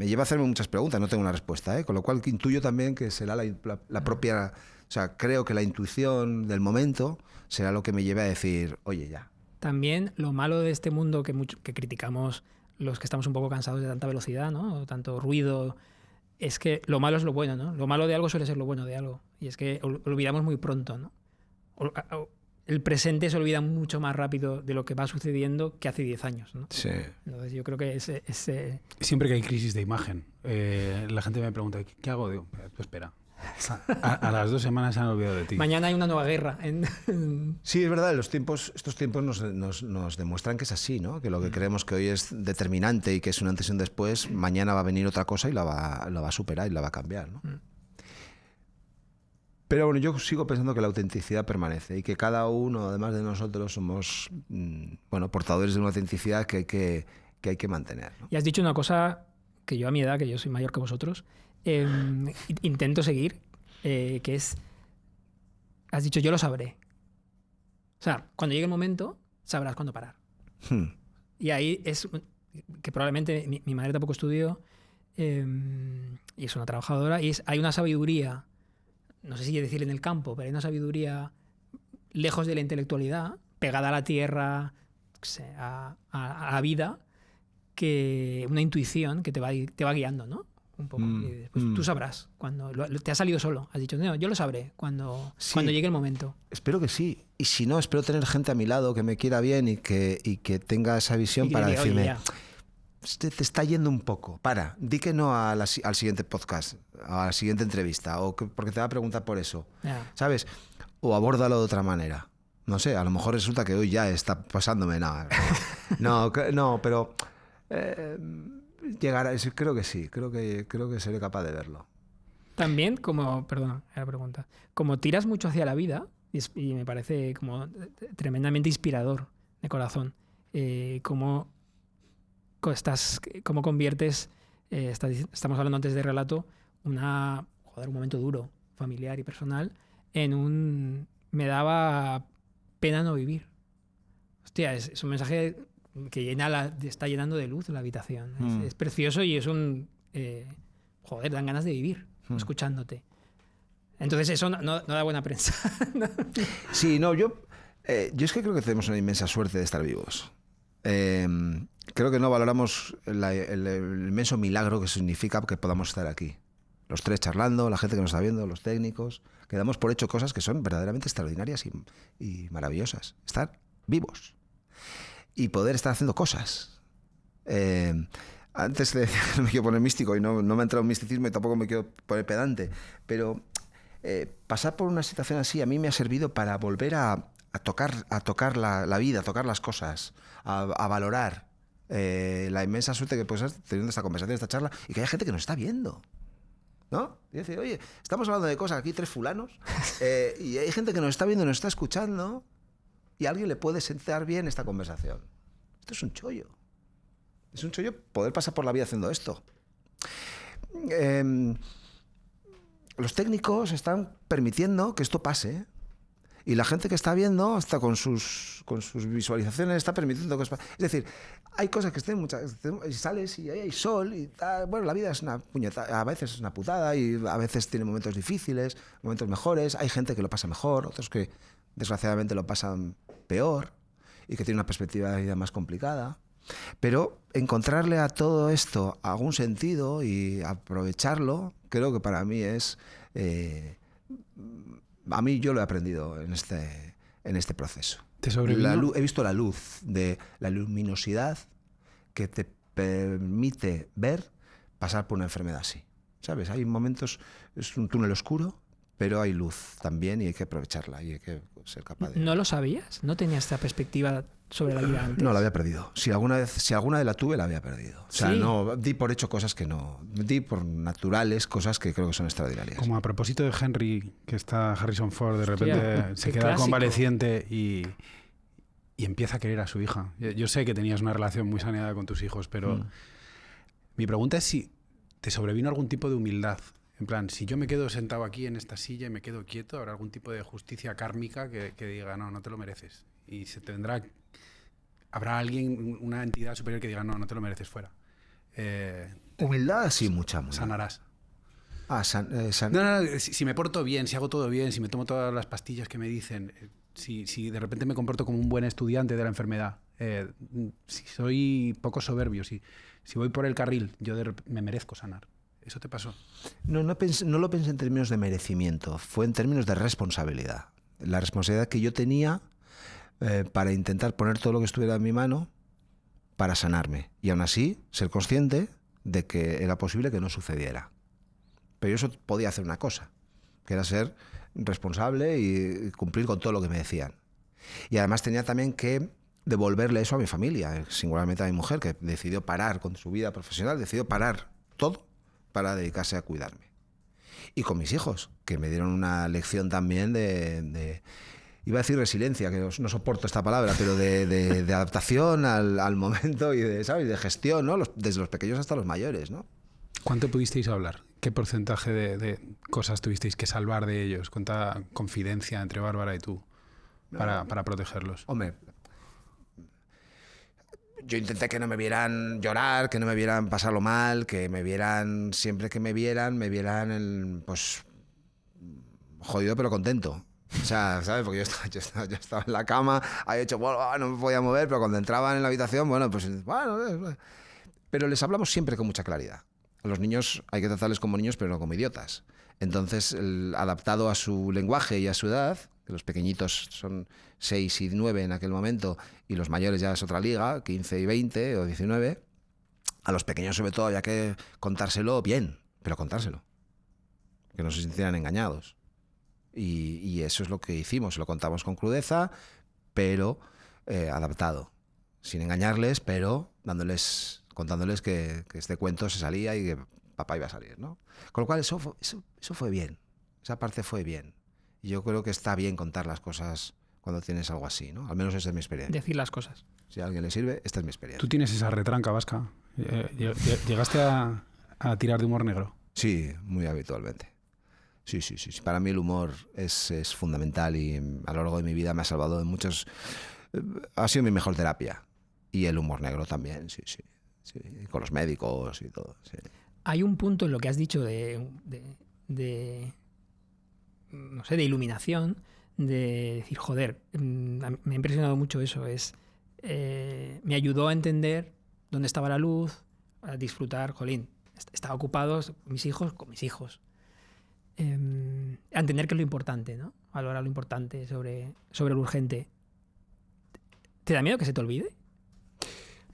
lleva a hacerme muchas preguntas, no tengo una respuesta, ¿eh? Con lo cual intuyo también que será la propia... O sea, creo que la intuición del momento será lo que me lleve a decir, oye, ya. También lo malo de este mundo que criticamos los que estamos un poco cansados de tanta velocidad, ¿no? O tanto ruido, es que lo malo es lo bueno, ¿no? Lo malo de algo suele ser lo bueno de algo. Y es que olvidamos muy pronto, ¿no? El presente se olvida mucho más rápido de lo que va sucediendo que hace 10 años, ¿no? Sí. Entonces yo creo que ese... Siempre que hay crisis de imagen, la gente me pregunta, ¿qué hago? Digo, tú espera. A las 2 semanas se han olvidado de ti. Mañana hay una nueva guerra. Sí, es verdad, estos tiempos nos demuestran que es así, ¿no? Que lo que creemos que hoy es determinante y que es un antes y un después, mañana va a venir otra cosa y la va a superar y la va a cambiar, ¿no? Pero bueno, yo sigo pensando que la autenticidad permanece y que cada uno, además de nosotros, somos portadores de una autenticidad que hay que mantener, ¿no? Y has dicho una cosa que yo a mi edad, que yo soy mayor que vosotros, intento seguir, que es, has dicho, yo lo sabré. O sea, cuando llegue el momento, sabrás cuándo parar. Y ahí es que probablemente mi madre tampoco estudió y es una trabajadora, y hay una sabiduría, no sé si decir en el campo, pero hay una sabiduría lejos de la intelectualidad, pegada a la tierra, a la vida, que una intuición que te va guiando, ¿no? Un poco. Y después tú sabrás cuando te ha salido solo. Has dicho, no, yo lo sabré cuando llegue el momento. Espero que sí. Y si no, espero tener gente a mi lado que me quiera bien y que tenga esa visión para diga, decirme, te está yendo un poco. Para, di que no al siguiente podcast, a la siguiente entrevista, porque te va a preguntar por eso. ¿Sabes? O abórdalo de otra manera. No sé, a lo mejor resulta que hoy ya está pasándome nada. No, pero... llegar a eso, creo que sí, creo que seré capaz de verlo. También, perdona, la pregunta, como tiras mucho hacia la vida, y me parece como tremendamente inspirador de corazón. Cómo conviertes, estamos hablando antes de relato, un momento duro, familiar y personal, me daba pena no vivir. Hostia, es un mensaje que está llenando de luz la habitación. Es precioso y es dan ganas de vivir escuchándote. Entonces eso no da buena prensa. Sí, no, yo es que creo que tenemos una inmensa suerte de estar vivos. Creo que no valoramos el inmenso milagro que significa que podamos estar aquí. Los tres charlando, la gente que nos está viendo, los técnicos, que damos por hecho cosas que son verdaderamente extraordinarias y maravillosas. Estar vivos y poder estar haciendo cosas. Antes de no me quiero poner místico y no me ha entrado un misticismo y tampoco me quiero poner pedante, pero pasar por una situación así a mí me ha servido para volver a tocar la vida, a tocar las cosas, a valorar la inmensa suerte que puedes estar teniendo esta conversación, esta charla, y que haya gente que nos está viendo, ¿no? Y decir, oye, estamos hablando de cosas aquí, 3 fulanos, y hay gente que nos está viendo, nos está escuchando, y a alguien le puede sentar bien esta conversación. Esto es un chollo. Es un chollo poder pasar por la vida haciendo esto. Los técnicos están permitiendo que esto pase, y la gente que está viendo, hasta con sus visualizaciones, está permitiendo que esto pase. Es decir, hay cosas que estén y sales y ahí hay sol, y bueno, la vida es una puñetada, a veces es una putada, y a veces tiene momentos difíciles, momentos mejores, hay gente que lo pasa mejor, otros que desgraciadamente lo pasan peor, y que tienen una perspectiva de vida más complicada. Pero encontrarle a todo esto algún sentido y aprovecharlo, creo que para mí es... a mí yo lo he aprendido en este proceso. ¿Te sobrevino? He visto la luz, la luminosidad que te permite ver pasar por una enfermedad así. ¿Sabes? Hay momentos, es un túnel oscuro, pero hay luz también y hay que aprovecharla y hay que ser capaz de... ¿No lo sabías? ¿No tenías esta perspectiva sobre la vida antes? No, la había perdido. Si alguna vez la tuve, la había perdido. O sea, ¿Sí? no, di por hecho cosas que no... Di por naturales cosas que creo que son extraordinarias. Como a propósito de Henry, que está Harrison Ford, de repente Hostia, se qué queda clásico. convaleciente y empieza a querer a su hija. Yo sé que tenías una relación muy saneada con tus hijos, pero mi pregunta es si te sobrevino algún tipo de humildad. En plan, si yo me quedo sentado aquí en esta silla y me quedo quieto, ¿habrá algún tipo de justicia kármica que diga, no te lo mereces? Y habrá alguien, una entidad superior que diga, no te lo mereces, fuera. Humildad, sí, mucha. Sanarás. No. Si me porto bien, si hago todo bien, si me tomo todas las pastillas que me dicen, si de repente me comporto como un buen estudiante de la enfermedad, si soy poco soberbio, si voy por el carril, me merezco sanar. ¿Eso te pasó? No lo pensé en términos de merecimiento, fue en términos de responsabilidad. La responsabilidad que yo tenía para intentar poner todo lo que estuviera en mi mano para sanarme. Y aún así, ser consciente de que era posible que no sucediera. Pero yo eso podía hacer una cosa, que era ser responsable y cumplir con todo lo que me decían. Y además tenía también que devolverle eso a mi familia, singularmente a mi mujer, que decidió parar con su vida profesional, decidió parar todo para dedicarse a cuidarme. Y con mis hijos, que me dieron una lección también de iba a decir resiliencia, que no soporto esta palabra, pero de adaptación al momento y de gestión, ¿no? Desde los pequeños hasta los mayores, ¿no? ¿Cuánto pudisteis hablar? ¿Qué porcentaje de cosas tuvisteis que salvar de ellos? ¿Cuánta confidencia entre Bárbara y tú para protegerlos? Hombre, yo intenté que no me vieran llorar, que no me vieran pasarlo mal, que me vieran, siempre que me vieran pues jodido pero contento. O sea, ¿sabes? Porque yo estaba en la cama, había hecho, bueno, no me podía mover, pero cuando entraban en la habitación, bueno, pues bueno. Pero les hablamos siempre con mucha claridad. A los niños hay que tratarles como niños, pero no como idiotas. Entonces, adaptado a su lenguaje y a su edad, que los pequeñitos son 6 y 9 en aquel momento, y los mayores ya es otra liga, 15 y 20 o 19, a los pequeños sobre todo había que contárselo bien, pero contárselo. Que no se sintieran engañados. Y eso es lo que hicimos, lo contamos con crudeza, pero adaptado. Sin engañarles, pero contándoles que este cuento se salía y que papá iba a salir, ¿no? Con lo cual eso fue bien, esa parte fue bien. Y yo creo que está bien contar las cosas cuando tienes algo así, ¿no? Al menos esa es mi experiencia. Decir las cosas. Si a alguien le sirve, esta es mi experiencia. ¿Tú tienes esa retranca vasca? ¿Llegaste a tirar de humor negro? Sí, muy habitualmente. Sí. Para mí el humor es fundamental y a lo largo de mi vida me ha salvado de muchos... Ha sido mi mejor terapia. Y el humor negro también, sí. Con los médicos y todo, sí. Hay un punto en lo que has dicho no sé, de iluminación, de decir, joder, me ha impresionado mucho eso. Me ayudó a entender dónde estaba la luz, a disfrutar, jolín, estaba ocupado con mis hijos. A entender que es lo importante, ¿no? Valorar lo importante sobre lo urgente. ¿Te da miedo que se te olvide?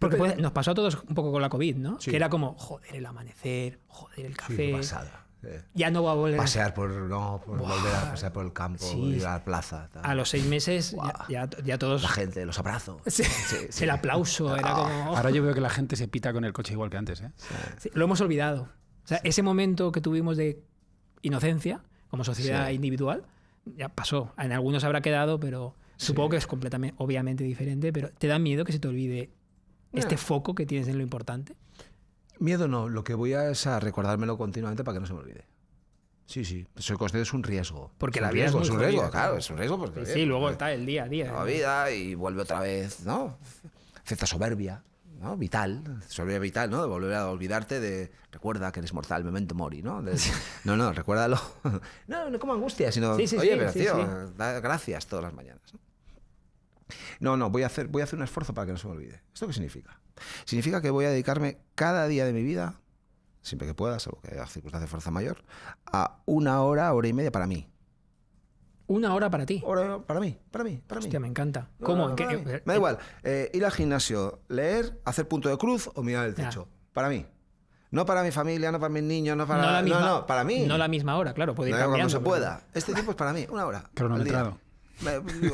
Porque nos pasó a todos un poco con la COVID, ¿no? Sí. Que era como, joder, el amanecer, joder, el café. Sí, pasada. Ya no va a volver. Volver a pasear por el campo, Sí. ir a la plaza. Tal. A los 6 meses ya todos... La gente, los abrazos. Sí. El aplauso era como... Ahora yo veo que la gente se pita con el coche igual que antes, ¿eh? Sí, lo hemos olvidado. O sea, ese momento que tuvimos de inocencia como sociedad individual ya pasó. En algunos habrá quedado, pero supongo que es completamente, obviamente diferente, pero ¿te da miedo que se te olvide este foco que tienes en lo importante? Miedo no, lo que voy es a recordármelo continuamente para que no se me olvide. Sí, soy consciente, es un riesgo. Porque es la un vida riesgo, es es muy un riesgo, jodida, claro, es un riesgo porque... Sí, luego está el día a día. La vida y vuelve otra vez, ¿no? Cierta soberbia, ¿no? Soberbia vital, ¿no? De volver a olvidarte de... Recuerda que eres mortal, memento mori, ¿no? No, recuérdalo. No como angustia, sino... Oye, pero tío, da gracias todas las mañanas, ¿no? No, voy a hacer un esfuerzo para que no se me olvide. ¿Esto qué significa? Significa que voy a dedicarme cada día de mi vida, siempre que pueda, salvo que haya circunstancias de fuerza mayor, a 1 hora, hora y media para mí. 1 hora para ti. Para mí. Hostia, me encanta. ¿Cómo? Me da igual. Ir al gimnasio, leer, hacer punto de cruz o mirar el techo. Para mí. No para mi familia, no para mis niños, no para... No, para mí. No la misma hora, claro, puede ir cambiando. Cuando se pueda. Este tiempo es para mí, 1 hora. Cronometrado.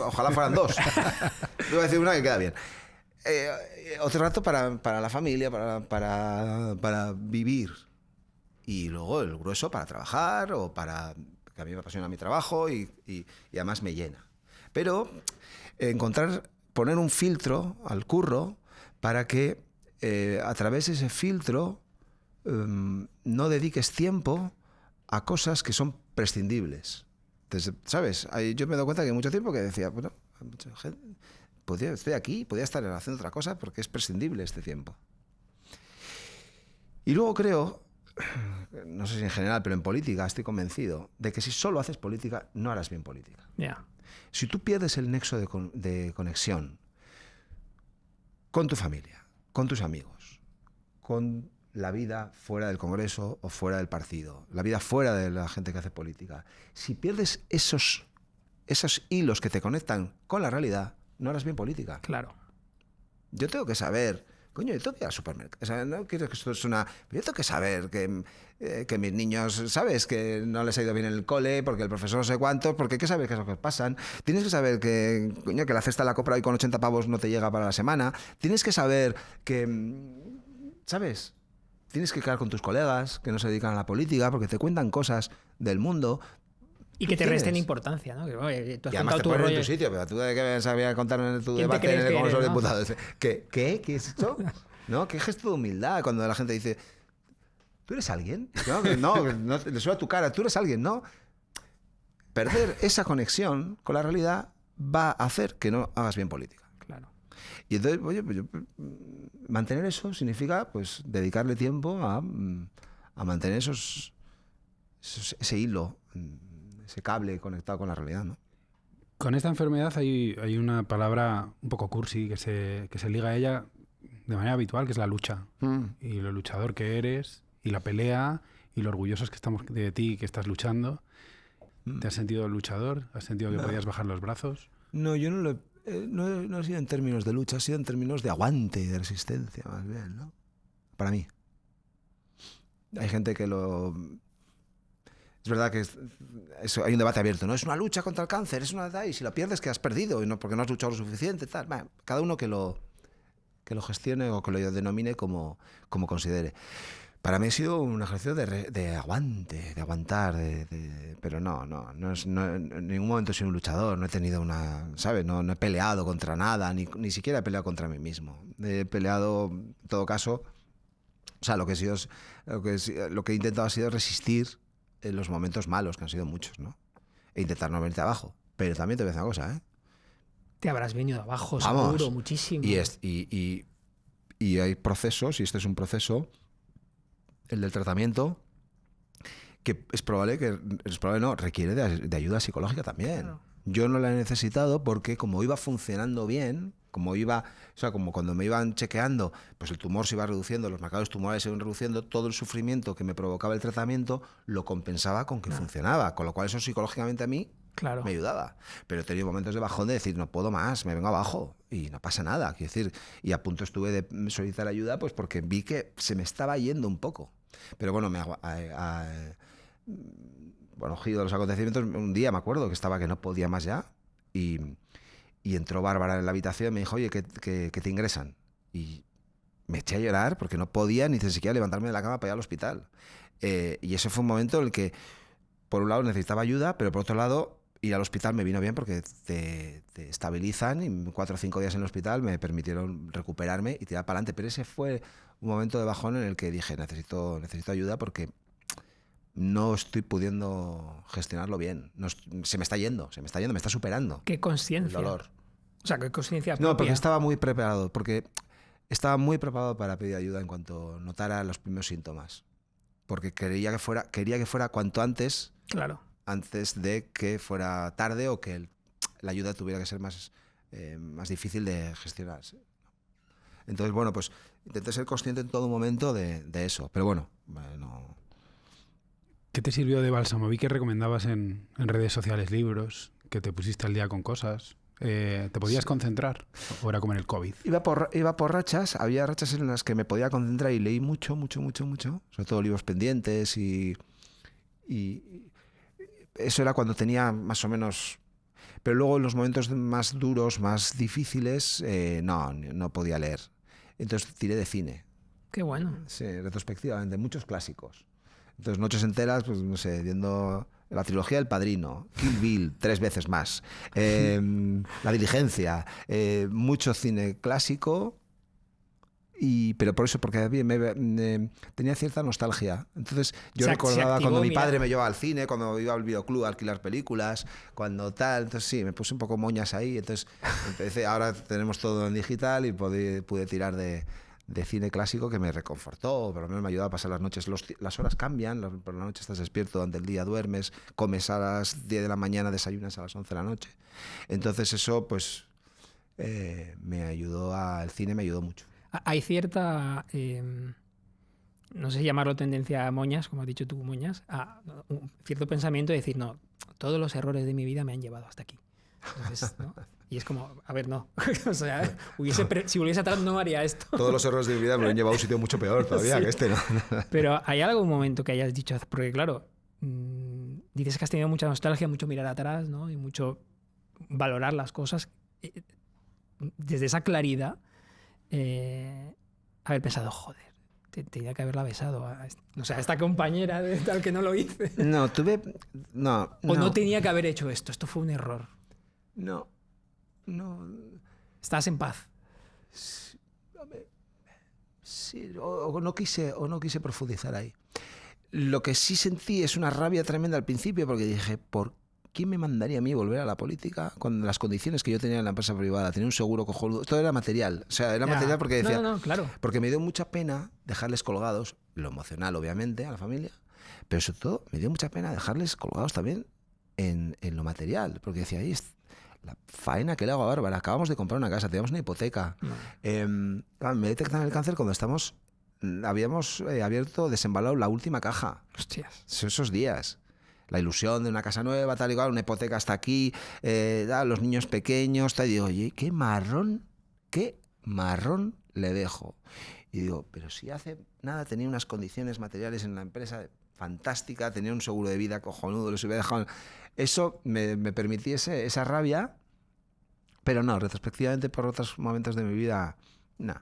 Ojalá fueran 2. Voy a decir una que queda bien. Otro rato para la familia, para vivir. Y luego el grueso para trabajar o para... que a mí me apasiona mi trabajo y además me llena. Pero poner un filtro al curro para que a través de ese filtro no dediques tiempo a cosas que son prescindibles. Entonces, ¿sabes? Yo me he dado cuenta que hay mucho tiempo que decía, bueno, mucha gente, estoy aquí, podría estar haciendo otra cosa porque es prescindible este tiempo. Y luego creo, no sé si en general, pero en política estoy convencido de que si solo haces política, no harás bien política. Si tú pierdes el nexo de conexión con tu familia, con tus amigos, con la vida fuera del Congreso o fuera del partido, la vida fuera de la gente que hace política, si pierdes esos hilos que te conectan con la realidad, no harás bien política. Claro. Yo tengo que saber... Coño, yo tengo que ir al supermercado. O sea, no quiero que esto suena... Yo tengo que saber que mis niños, ¿sabes? Que no les ha ido bien en el cole, porque el profesor no sé cuántos, porque hay que saber qué es lo que pasan. Tienes que saber que, coño, que la cesta la compra hoy con 80 pavos no te llega para la semana. Tienes que saber que... ¿Sabes? Tienes que quedar con tus colegas que no se dedican a la política porque te cuentan cosas del mundo. Y que te resten importancia, ¿no? Que, oye, tú has y además te ponen en tu sitio, pero tú de qué sabías contar en tu debate en el Congreso de Diputados. ¿Qué? ¿Qué es esto? ¿No? ¿Qué gesto de humildad cuando la gente dice, ¿tú eres alguien? No, le suena a tu cara, ¿tú eres alguien? No. Perder esa conexión con la realidad va a hacer que no hagas bien política. Claro. Y entonces, oye, pues mantener eso significa pues dedicarle tiempo a mantener ese hilo, ese cable conectado con la realidad, ¿no? Con esta enfermedad hay una palabra un poco cursi que se liga a ella de manera habitual, que es la lucha. Y lo luchador que eres, y la pelea, y lo orgullosos que estamos de ti, que estás luchando. ¿Te has sentido luchador? ¿Has sentido que podías bajar los brazos? No, yo no he sido en términos de lucha, ha sido en términos de aguante y de resistencia, más bien, ¿no? Para mí. Hay gente que lo... Es verdad que hay un debate abierto, ¿no? Es una lucha contra el cáncer, es una... Y si lo pierdes, que has perdido, y no, porque no has luchado lo suficiente, tal. Bueno, cada uno que lo gestione o que lo denomine como considere. Para mí ha sido un ejercicio de aguante, de aguantar, pero no, en ningún momento he sido un luchador, no he tenido ¿sabes? No he peleado contra nada, ni siquiera he peleado contra mí mismo. He peleado, en todo caso, o sea, lo que he intentado ha sido resistir en los momentos malos, que han sido muchos, ¿no? E intentar no venirte abajo. Pero también te voy a decir una cosa, ¿eh? Te habrás venido abajo, Vamos. seguro, muchísimo. Y hay procesos, y este es un proceso, el del tratamiento, que es probable no, requiere de ayuda psicológica también. Claro. Yo no la he necesitado porque como iba funcionando bien, como cuando me iban chequeando, pues el tumor se iba reduciendo, los marcadores tumorales se iban reduciendo, todo el sufrimiento que me provocaba el tratamiento lo compensaba con que funcionaba, con lo cual eso psicológicamente a mí me ayudaba. Pero he tenido momentos de bajón de decir, no puedo más, me vengo abajo y no pasa nada. Quiero decir, y a punto estuve de solicitar ayuda pues porque vi que se me estaba yendo un poco. Pero bueno, giro de los acontecimientos, un día me acuerdo que no podía más ya y entró Bárbara en la habitación y me dijo, oye, que te ingresan. Y me eché a llorar porque no podía ni siquiera levantarme de la cama para ir al hospital. Y ese fue un momento en el que, por un lado, necesitaba ayuda, pero por otro lado, ir al hospital me vino bien porque te estabilizan y 4 o 5 días en el hospital me permitieron recuperarme y tirar para adelante. Pero ese fue un momento de bajón en el que dije, necesito ayuda porque no estoy pudiendo gestionarlo bien. Se me está yendo, me está superando. ¿Qué conciencia? El dolor. O sea, ¿qué conciencia propia? No, porque estaba muy preparado para pedir ayuda en cuanto notara los primeros síntomas. Porque quería que fuera cuanto antes. Claro. Antes de que fuera tarde o que la ayuda tuviera que ser más difícil de gestionar. Entonces, bueno, pues intenté ser consciente en todo momento de eso. Pero bueno, no. ¿Qué te sirvió de bálsamo? Vi que recomendabas en redes sociales libros, que te pusiste al día con cosas. ¿Te podías concentrar? ¿O era como en el COVID? Iba por rachas. Había rachas en las que me podía concentrar y leí mucho. Sobre todo libros pendientes y eso era cuando tenía más o menos. Pero luego en los momentos más duros, más difíciles, no podía leer. Entonces tiré de cine. Qué bueno. Sí, retrospectivamente, muchos clásicos. Entonces noches enteras, pues no sé, viendo la trilogía El Padrino, Kill Bill 3 veces más, La Diligencia, mucho cine clásico. Pero por eso, porque tenía cierta nostalgia. Entonces yo recordaba cuando mi padre me llevaba al cine, cuando iba al videoclub a alquilar películas, cuando tal. Entonces sí, me puse un poco moñas ahí. Entonces ahora tenemos todo en digital y pude tirar de cine clásico que me reconfortó, por lo menos me ayudaba a pasar las noches. Las horas cambian, por la noche estás despierto, durante el día duermes, comes a las 10 de la mañana, desayunas a las 11 de la noche. Entonces eso pues me ayudó, el cine me ayudó mucho. Hay cierta, no sé si llamarlo tendencia a moñas, como has dicho tú, moñas, a un cierto pensamiento de decir, no, todos los errores de mi vida me han llevado hasta aquí. Entonces, ¿no? Y es como, a ver, no. O sea, si volviese atrás no haría esto. Todos los errores de mi vida me lo han llevado a un sitio mucho peor todavía que este, ¿no? Pero ¿hay algún momento que hayas dicho? Porque claro, dices que has tenido mucha nostalgia, mucho mirar atrás, ¿no? Y mucho valorar las cosas. Desde esa claridad, haber pensado, joder, tenía que haberla besado a esta compañera de tal que no lo hice. No. O no tenía que haber hecho esto fue un error. No. ¿Estás en paz? Sí, o no quise profundizar ahí. Lo que sí sentí es una rabia tremenda al principio porque dije, ¿por qué me mandaría a mí volver a la política con las condiciones que yo tenía en la empresa privada? Tenía un seguro cojonudo, todo era material. O sea, era material porque decía... No, claro. Porque me dio mucha pena dejarles colgados, lo emocional obviamente, a la familia, pero sobre todo me dio mucha pena dejarles colgados también en lo material, porque decía, ahí la faena que le hago a Bárbara, acabamos de comprar una casa, teníamos una hipoteca. Me detectan el cáncer cuando habíamos desembalado la última caja. Hostias. Esos días. La ilusión de una casa nueva, tal y cual, una hipoteca hasta aquí, los niños pequeños, tal. Y digo, oye, qué marrón le dejo. Y digo, pero si hace nada tenía unas condiciones materiales en la empresa fantástica, tenía un seguro de vida cojonudo, les hubiera dejado... Eso me permitiese esa rabia, pero no, retrospectivamente por otros momentos de mi vida, no.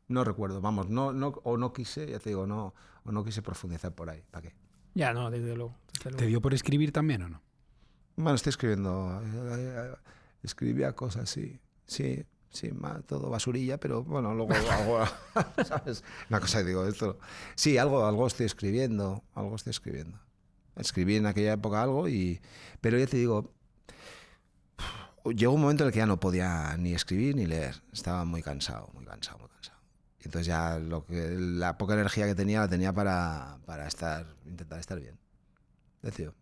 No recuerdo, vamos, o no quise, ya te digo, o no quise profundizar por ahí. ¿Para qué? Ya, no, desde luego. ¿Te dio por escribir también o no? Bueno, estoy escribiendo. Escribía cosas, sí. Sí, todo basurilla, pero bueno, luego hago, ¿sabes? Una cosa que digo, esto. Sí, algo estoy escribiendo, Escribí en aquella época algo, pero ya te digo, llegó un momento en el que ya no podía ni escribir ni leer. Estaba muy cansado. Y entonces ya la poca energía que tenía la tenía para intentar estar bien. Decía.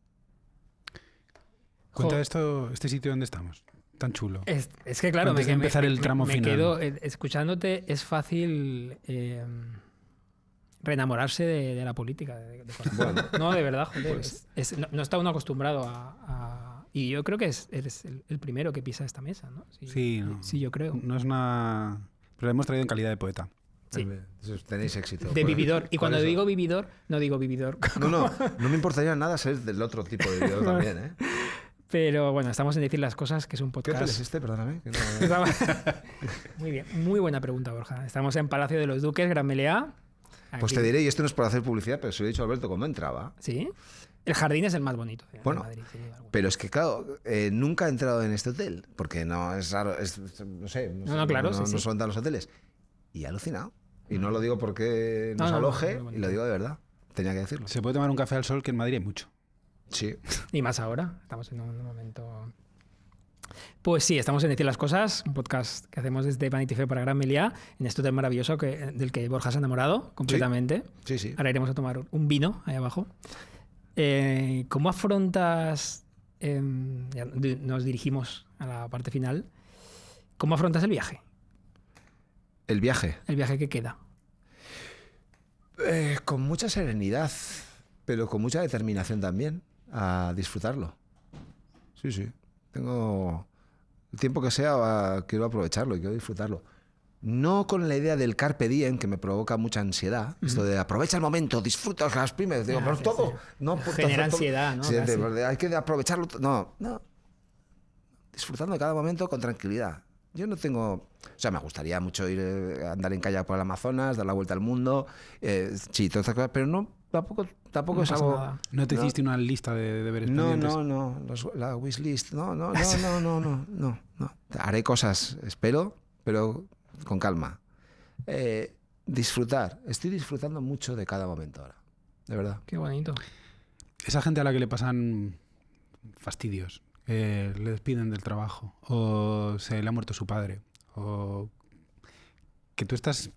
Cuenta este sitio donde estamos, tan chulo. Es que claro, antes de empezar el tramo final. Me quedo, escuchándote, es fácil reenamorarse de la política. Bueno, no, de verdad, joder. Pues, no está uno acostumbrado y yo creo que eres el primero que pisa esta mesa, ¿no? Sí, sí, yo creo. No es una... Pero la hemos traído en calidad de poeta. Sí. Tenéis éxito. De vividor. Y cuando digo vividor, no digo vividor. No me importaría nada ser del otro tipo de vividor también, ¿eh? Pero bueno, estamos en Decir las Cosas, que es un podcast... ¿Qué hotel es este? Perdóname. Que no... Muy bien, muy buena pregunta, Borja. Estamos en Palacio de los Duques, Gran Meliá. Aquí. Pues te diré, y esto no es por hacer publicidad, pero se lo he dicho a Alberto cuando entraba. ¿Sí? El jardín es el más bonito de Madrid. Pero es que, claro, nunca he entrado en este hotel, porque no es raro, no sé, no son tan los hoteles. Y he alucinado. Y no lo digo porque nos aloje, y lo digo de verdad. Tenía que decirlo. Se puede tomar un café al sol, que en Madrid hay mucho. Sí. Y más ahora, estamos en un momento... Pues sí, estamos en Decir las Cosas, un podcast que hacemos desde Vanity Fair para Gran Meliá, en este hotel maravilloso del que Borja se ha enamorado completamente. Sí. Ahora iremos a tomar un vino ahí abajo. ¿Cómo afrontas... ya nos dirigimos a la parte final. ¿Cómo afrontas el viaje? ¿El viaje? El viaje que queda. Con mucha serenidad, pero con mucha determinación también a disfrutarlo. Sí. Tengo el tiempo que sea, quiero aprovecharlo y quiero disfrutarlo. No con la idea del carpe diem, que me provoca mucha ansiedad. Esto de aprovecha el momento, disfruta las primeras. Digo, pero todo. Sí. No, genera ansiedad, ¿no? Sí, hay que aprovecharlo. No. Disfrutando de cada momento con tranquilidad. Yo no tengo... O sea, me gustaría mucho ir a andar en kayak por el Amazonas, dar la vuelta al mundo, sí, todas estas cosas, pero no, tampoco es algo... Nada. ¿No te hiciste una lista de deberes pendientes? No, la wishlist, no. Haré cosas, espero, pero con calma. Disfrutar. Estoy disfrutando mucho de cada momento ahora, de verdad. Qué bonito. Esa gente a la que le pasan fastidios, le despiden del trabajo, o se le ha muerto su padre, o que tú estás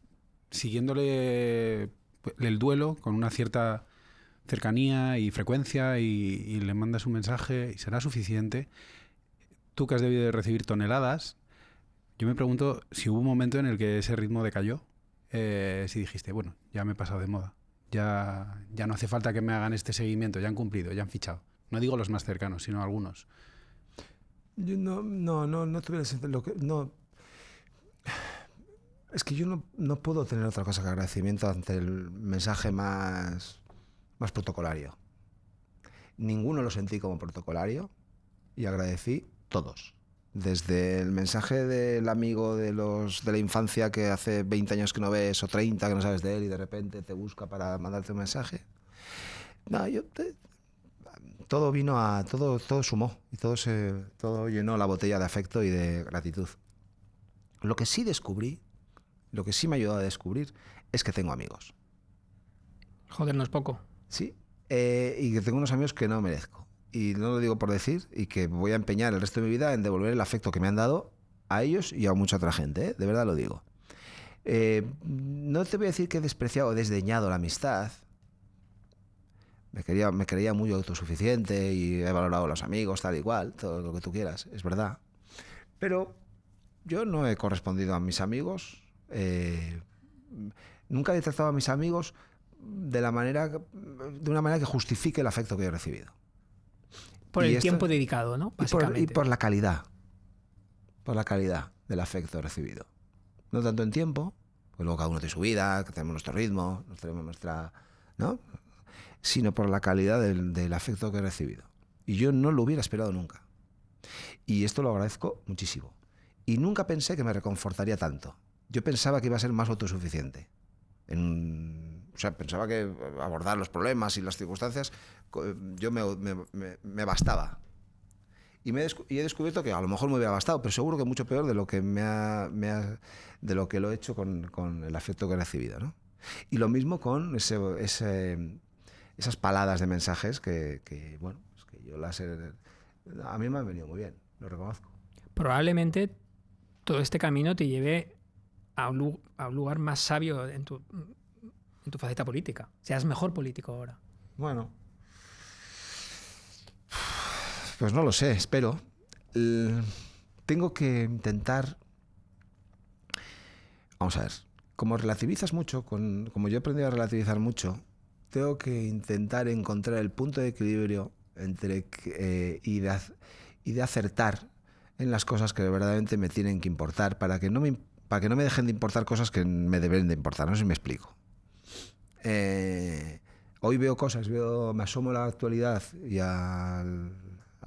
siguiéndole el duelo con una cierta cercanía y frecuencia y le mandas un mensaje y será suficiente. Tú que has debido de recibir toneladas, yo me pregunto si hubo un momento en el que ese ritmo decayó, si dijiste, bueno, ya me he pasado de moda, ya no hace falta que me hagan este seguimiento, ya han cumplido, ya han fichado. No digo los más cercanos, sino algunos. Yo no tuviera lo que no. Es que yo no puedo tener otra cosa que agradecimiento ante el mensaje más protocolario. Ninguno lo sentí como protocolario y agradecí todos. Desde el mensaje del amigo de la infancia que hace 20 años que no ves o 30 que no sabes de él y de repente te busca para mandarte un mensaje. Todo vino todo sumó y todo llenó la botella de afecto y de gratitud. Lo que sí descubrí, lo que sí me ha ayudado a descubrir es que tengo amigos. Joder, no es poco. Sí, y que tengo unos amigos que no merezco. Y no lo digo por decir, y que voy a empeñar el resto de mi vida en devolver el afecto que me han dado a ellos y a mucha otra gente, de verdad lo digo. No te voy a decir que he despreciado o desdeñado la amistad. Me creía muy autosuficiente y he valorado a los amigos, tal y cual, todo lo que tú quieras, es verdad. Pero yo no he correspondido a mis amigos, nunca he tratado a mis amigos de una manera que justifique el afecto que he recibido. Por el tiempo dedicado, ¿no? Y por la calidad. Por la calidad del afecto recibido. No tanto en tiempo, pues luego cada uno tiene su vida, que tenemos nuestro ritmo, tenemos nuestra... ¿no? Sino por la calidad del afecto que he recibido. Y yo no lo hubiera esperado nunca. Y esto lo agradezco muchísimo. Y nunca pensé que me reconfortaría tanto. yo pensaba que iba a ser más autosuficiente. O sea, pensaba que abordar los problemas y las circunstancias yo me bastaba. Y he descubierto que a lo mejor me hubiera bastado, pero seguro que mucho peor de lo que de lo que lo he hecho con el afecto que he recibido, ¿no? Y lo mismo con esas paladas de mensajes que bueno, es que yo a mí me han venido muy bien, lo reconozco. Probablemente todo este camino te lleve a un lugar más sabio en tu faceta política. Seas mejor político ahora. Bueno, pues no lo sé, espero. Tengo que intentar... Vamos a ver, como relativizas mucho, como yo he aprendido a relativizar mucho, tengo que intentar encontrar el punto de equilibrio y de acertar en las cosas que verdaderamente me tienen que importar para que no me dejen de importar cosas que me deben de importar. No sé si me explico. Hoy veo cosas, me asomo a la actualidad y a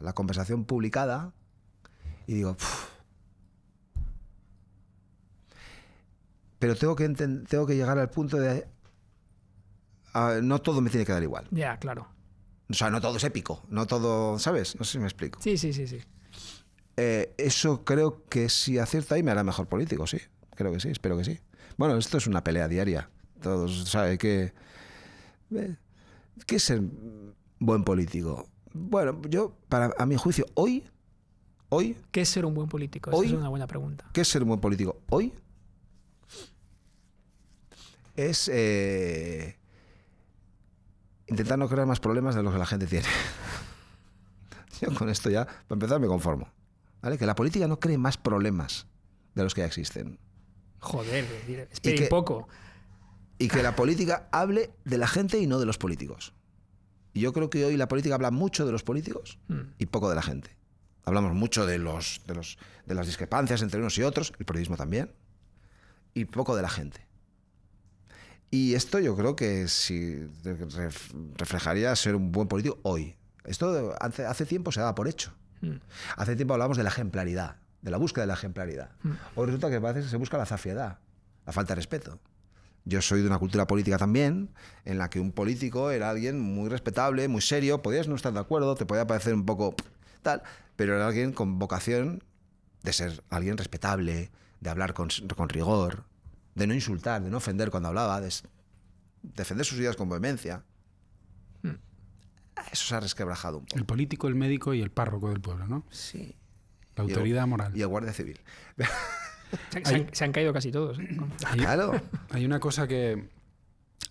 la conversación publicada y digo, pero tengo que llegar al punto de no todo me tiene que dar igual. Ya, claro. O sea, no todo es épico, no todo, ¿sabes? No sé si me explico. Sí. Eso creo que si acierto ahí me hará mejor político, sí. Creo que sí, espero que sí. Bueno, esto es una pelea diaria. Todos saben que... ¿Qué es ser buen político? Bueno, a mi juicio, hoy... ¿Qué es ser un buen político? Esa es una buena pregunta. ¿Qué es ser un buen político? Hoy es intentar no crear más problemas de los que la gente tiene. Yo con esto ya, para empezar, me conformo. ¿Vale? Que la política no cree más problemas de los que ya existen. Joder, espera un poco. Y que la política hable de la gente y no de los políticos. Y yo creo que hoy la política habla mucho de los políticos y poco de la gente. Hablamos mucho de las discrepancias entre unos y otros, el periodismo también, y poco de la gente. Y esto yo creo que sí reflejaría ser un buen político hoy. Esto hace tiempo se daba por hecho. Hace tiempo hablábamos de la ejemplaridad, de la búsqueda de la ejemplaridad. Hoy resulta que a veces se busca la zafiedad, la falta de respeto. Yo soy de una cultura política también, en la que un político era alguien muy respetable, muy serio, podías no estar de acuerdo, te podía parecer un poco tal, pero era alguien con vocación de ser alguien respetable, de hablar con rigor, de no insultar, de no ofender cuando hablaba, de defender sus ideas con vehemencia. Eso se ha resquebrajado un poco. El político, el médico y el párroco del pueblo, ¿no? Sí. La autoridad moral. Y el guardia civil. Se han caído casi todos. Claro. Hay una cosa que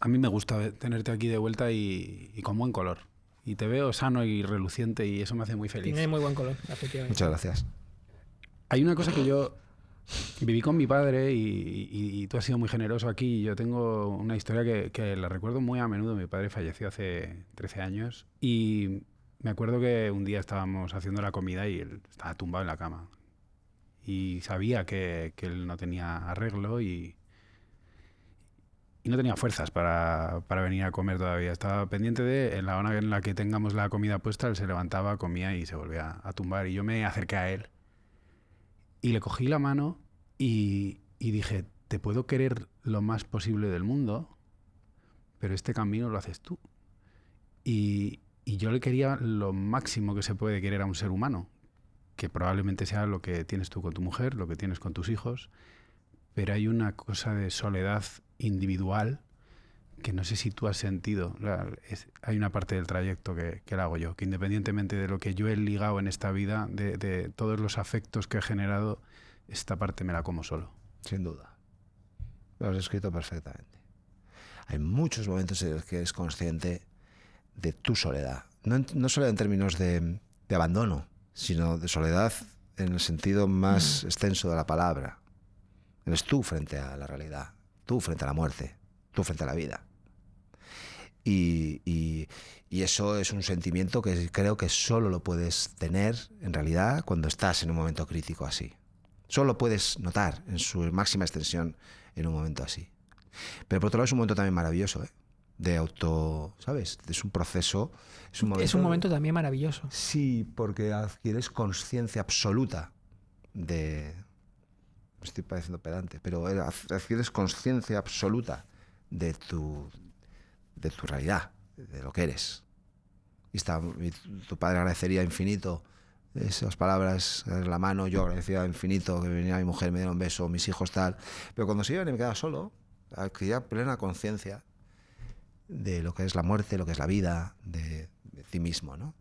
a mí me gusta tenerte aquí de vuelta y con buen color. Y te veo sano y reluciente y eso me hace muy feliz. Tiene muy buen color, efectivamente. Muchas gracias. Hay una cosa que yo viví con mi padre y tú has sido muy generoso aquí. Yo tengo una historia que la recuerdo muy a menudo. Mi padre falleció hace 13 años y me acuerdo que un día estábamos haciendo la comida y él estaba tumbado en la cama. Y sabía que él no tenía arreglo y no tenía fuerzas para venir a comer todavía. Estaba pendiente de, en la hora en la que tengamos la comida puesta, él se levantaba, comía y se volvía a tumbar. Y yo me acerqué a él y le cogí la mano y dije, te puedo querer lo más posible del mundo, pero este camino lo haces tú. Y yo le quería lo máximo que se puede querer a un ser humano, que probablemente sea lo que tienes tú con tu mujer, lo que tienes con tus hijos, pero hay una cosa de soledad individual que no sé si tú has sentido. Hay una parte del trayecto que la hago yo, que independientemente de lo que yo he ligado en esta vida, de todos los afectos que he generado, esta parte me la como solo. Sin duda. Lo has escrito perfectamente. Hay muchos momentos en los que eres consciente de tu soledad. No soledad en términos de abandono, sino de soledad en el sentido más extenso de la palabra. Eres tú frente a la realidad, tú frente a la muerte, tú frente a la vida. Y eso es un sentimiento que creo que solo lo puedes tener en realidad cuando estás en un momento crítico así. Solo lo puedes notar en su máxima extensión en un momento así. Pero por otro lado es un momento también maravilloso, ¿eh? De ¿sabes? Es un proceso. Es un momento también maravilloso. Sí, porque adquieres conciencia absoluta de me estoy pareciendo pedante, pero adquieres conciencia absoluta de tu realidad, de lo que eres. Y tu padre agradecería infinito esas palabras en la mano, yo agradecía infinito que viniera mi mujer, me diera un beso, mis hijos tal, pero cuando se iban y me quedaba solo, adquiría plena conciencia de lo que es la muerte, lo que es la vida, de ti mismo, ¿no?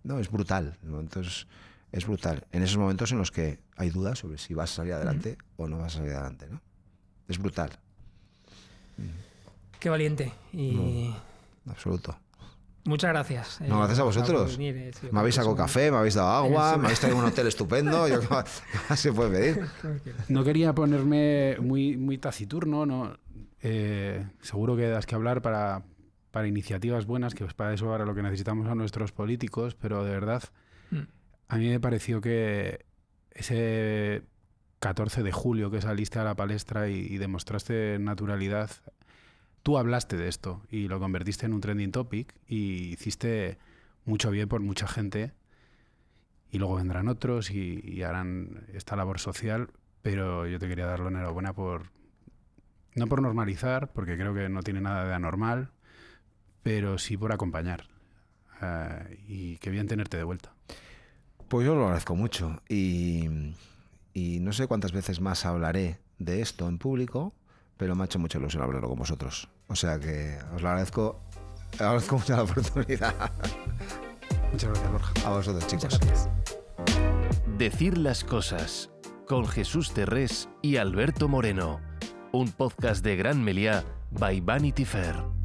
No, es brutal, ¿no? Entonces es brutal en esos momentos en los que hay dudas sobre si vas a salir adelante o no vas a salir adelante, ¿no? Es brutal. Qué valiente. Y no, absoluto. Muchas gracias. No, gracias a vosotros. Venir, me habéis sacado café, me habéis dado agua, me habéis traído un hotel estupendo. ¿Qué más se puede pedir? No quería ponerme muy taciturno, ¿no? Seguro que das que hablar para iniciativas buenas, que es para eso ahora lo que necesitamos a nuestros políticos, pero de verdad, a mí me pareció que ese 14 de julio que saliste a la palestra y demostraste naturalidad, tú hablaste de esto y lo convertiste en un trending topic y hiciste mucho bien por mucha gente, y luego vendrán otros y harán esta labor social, pero yo te quería dar la enhorabuena no por normalizar, porque creo que no tiene nada de anormal, pero sí por acompañar. Y qué bien tenerte de vuelta. Pues yo lo agradezco mucho y no sé cuántas veces más hablaré de esto en público, pero me ha hecho mucha ilusión hablarlo con vosotros. O sea que os lo agradezco mucho la oportunidad. Muchas gracias, Borja. A vosotros, chicos. Muchas gracias. Decir las cosas con Jesús Terrés y Alberto Moreno. Un podcast de Gran Meliá by Vanity Fair.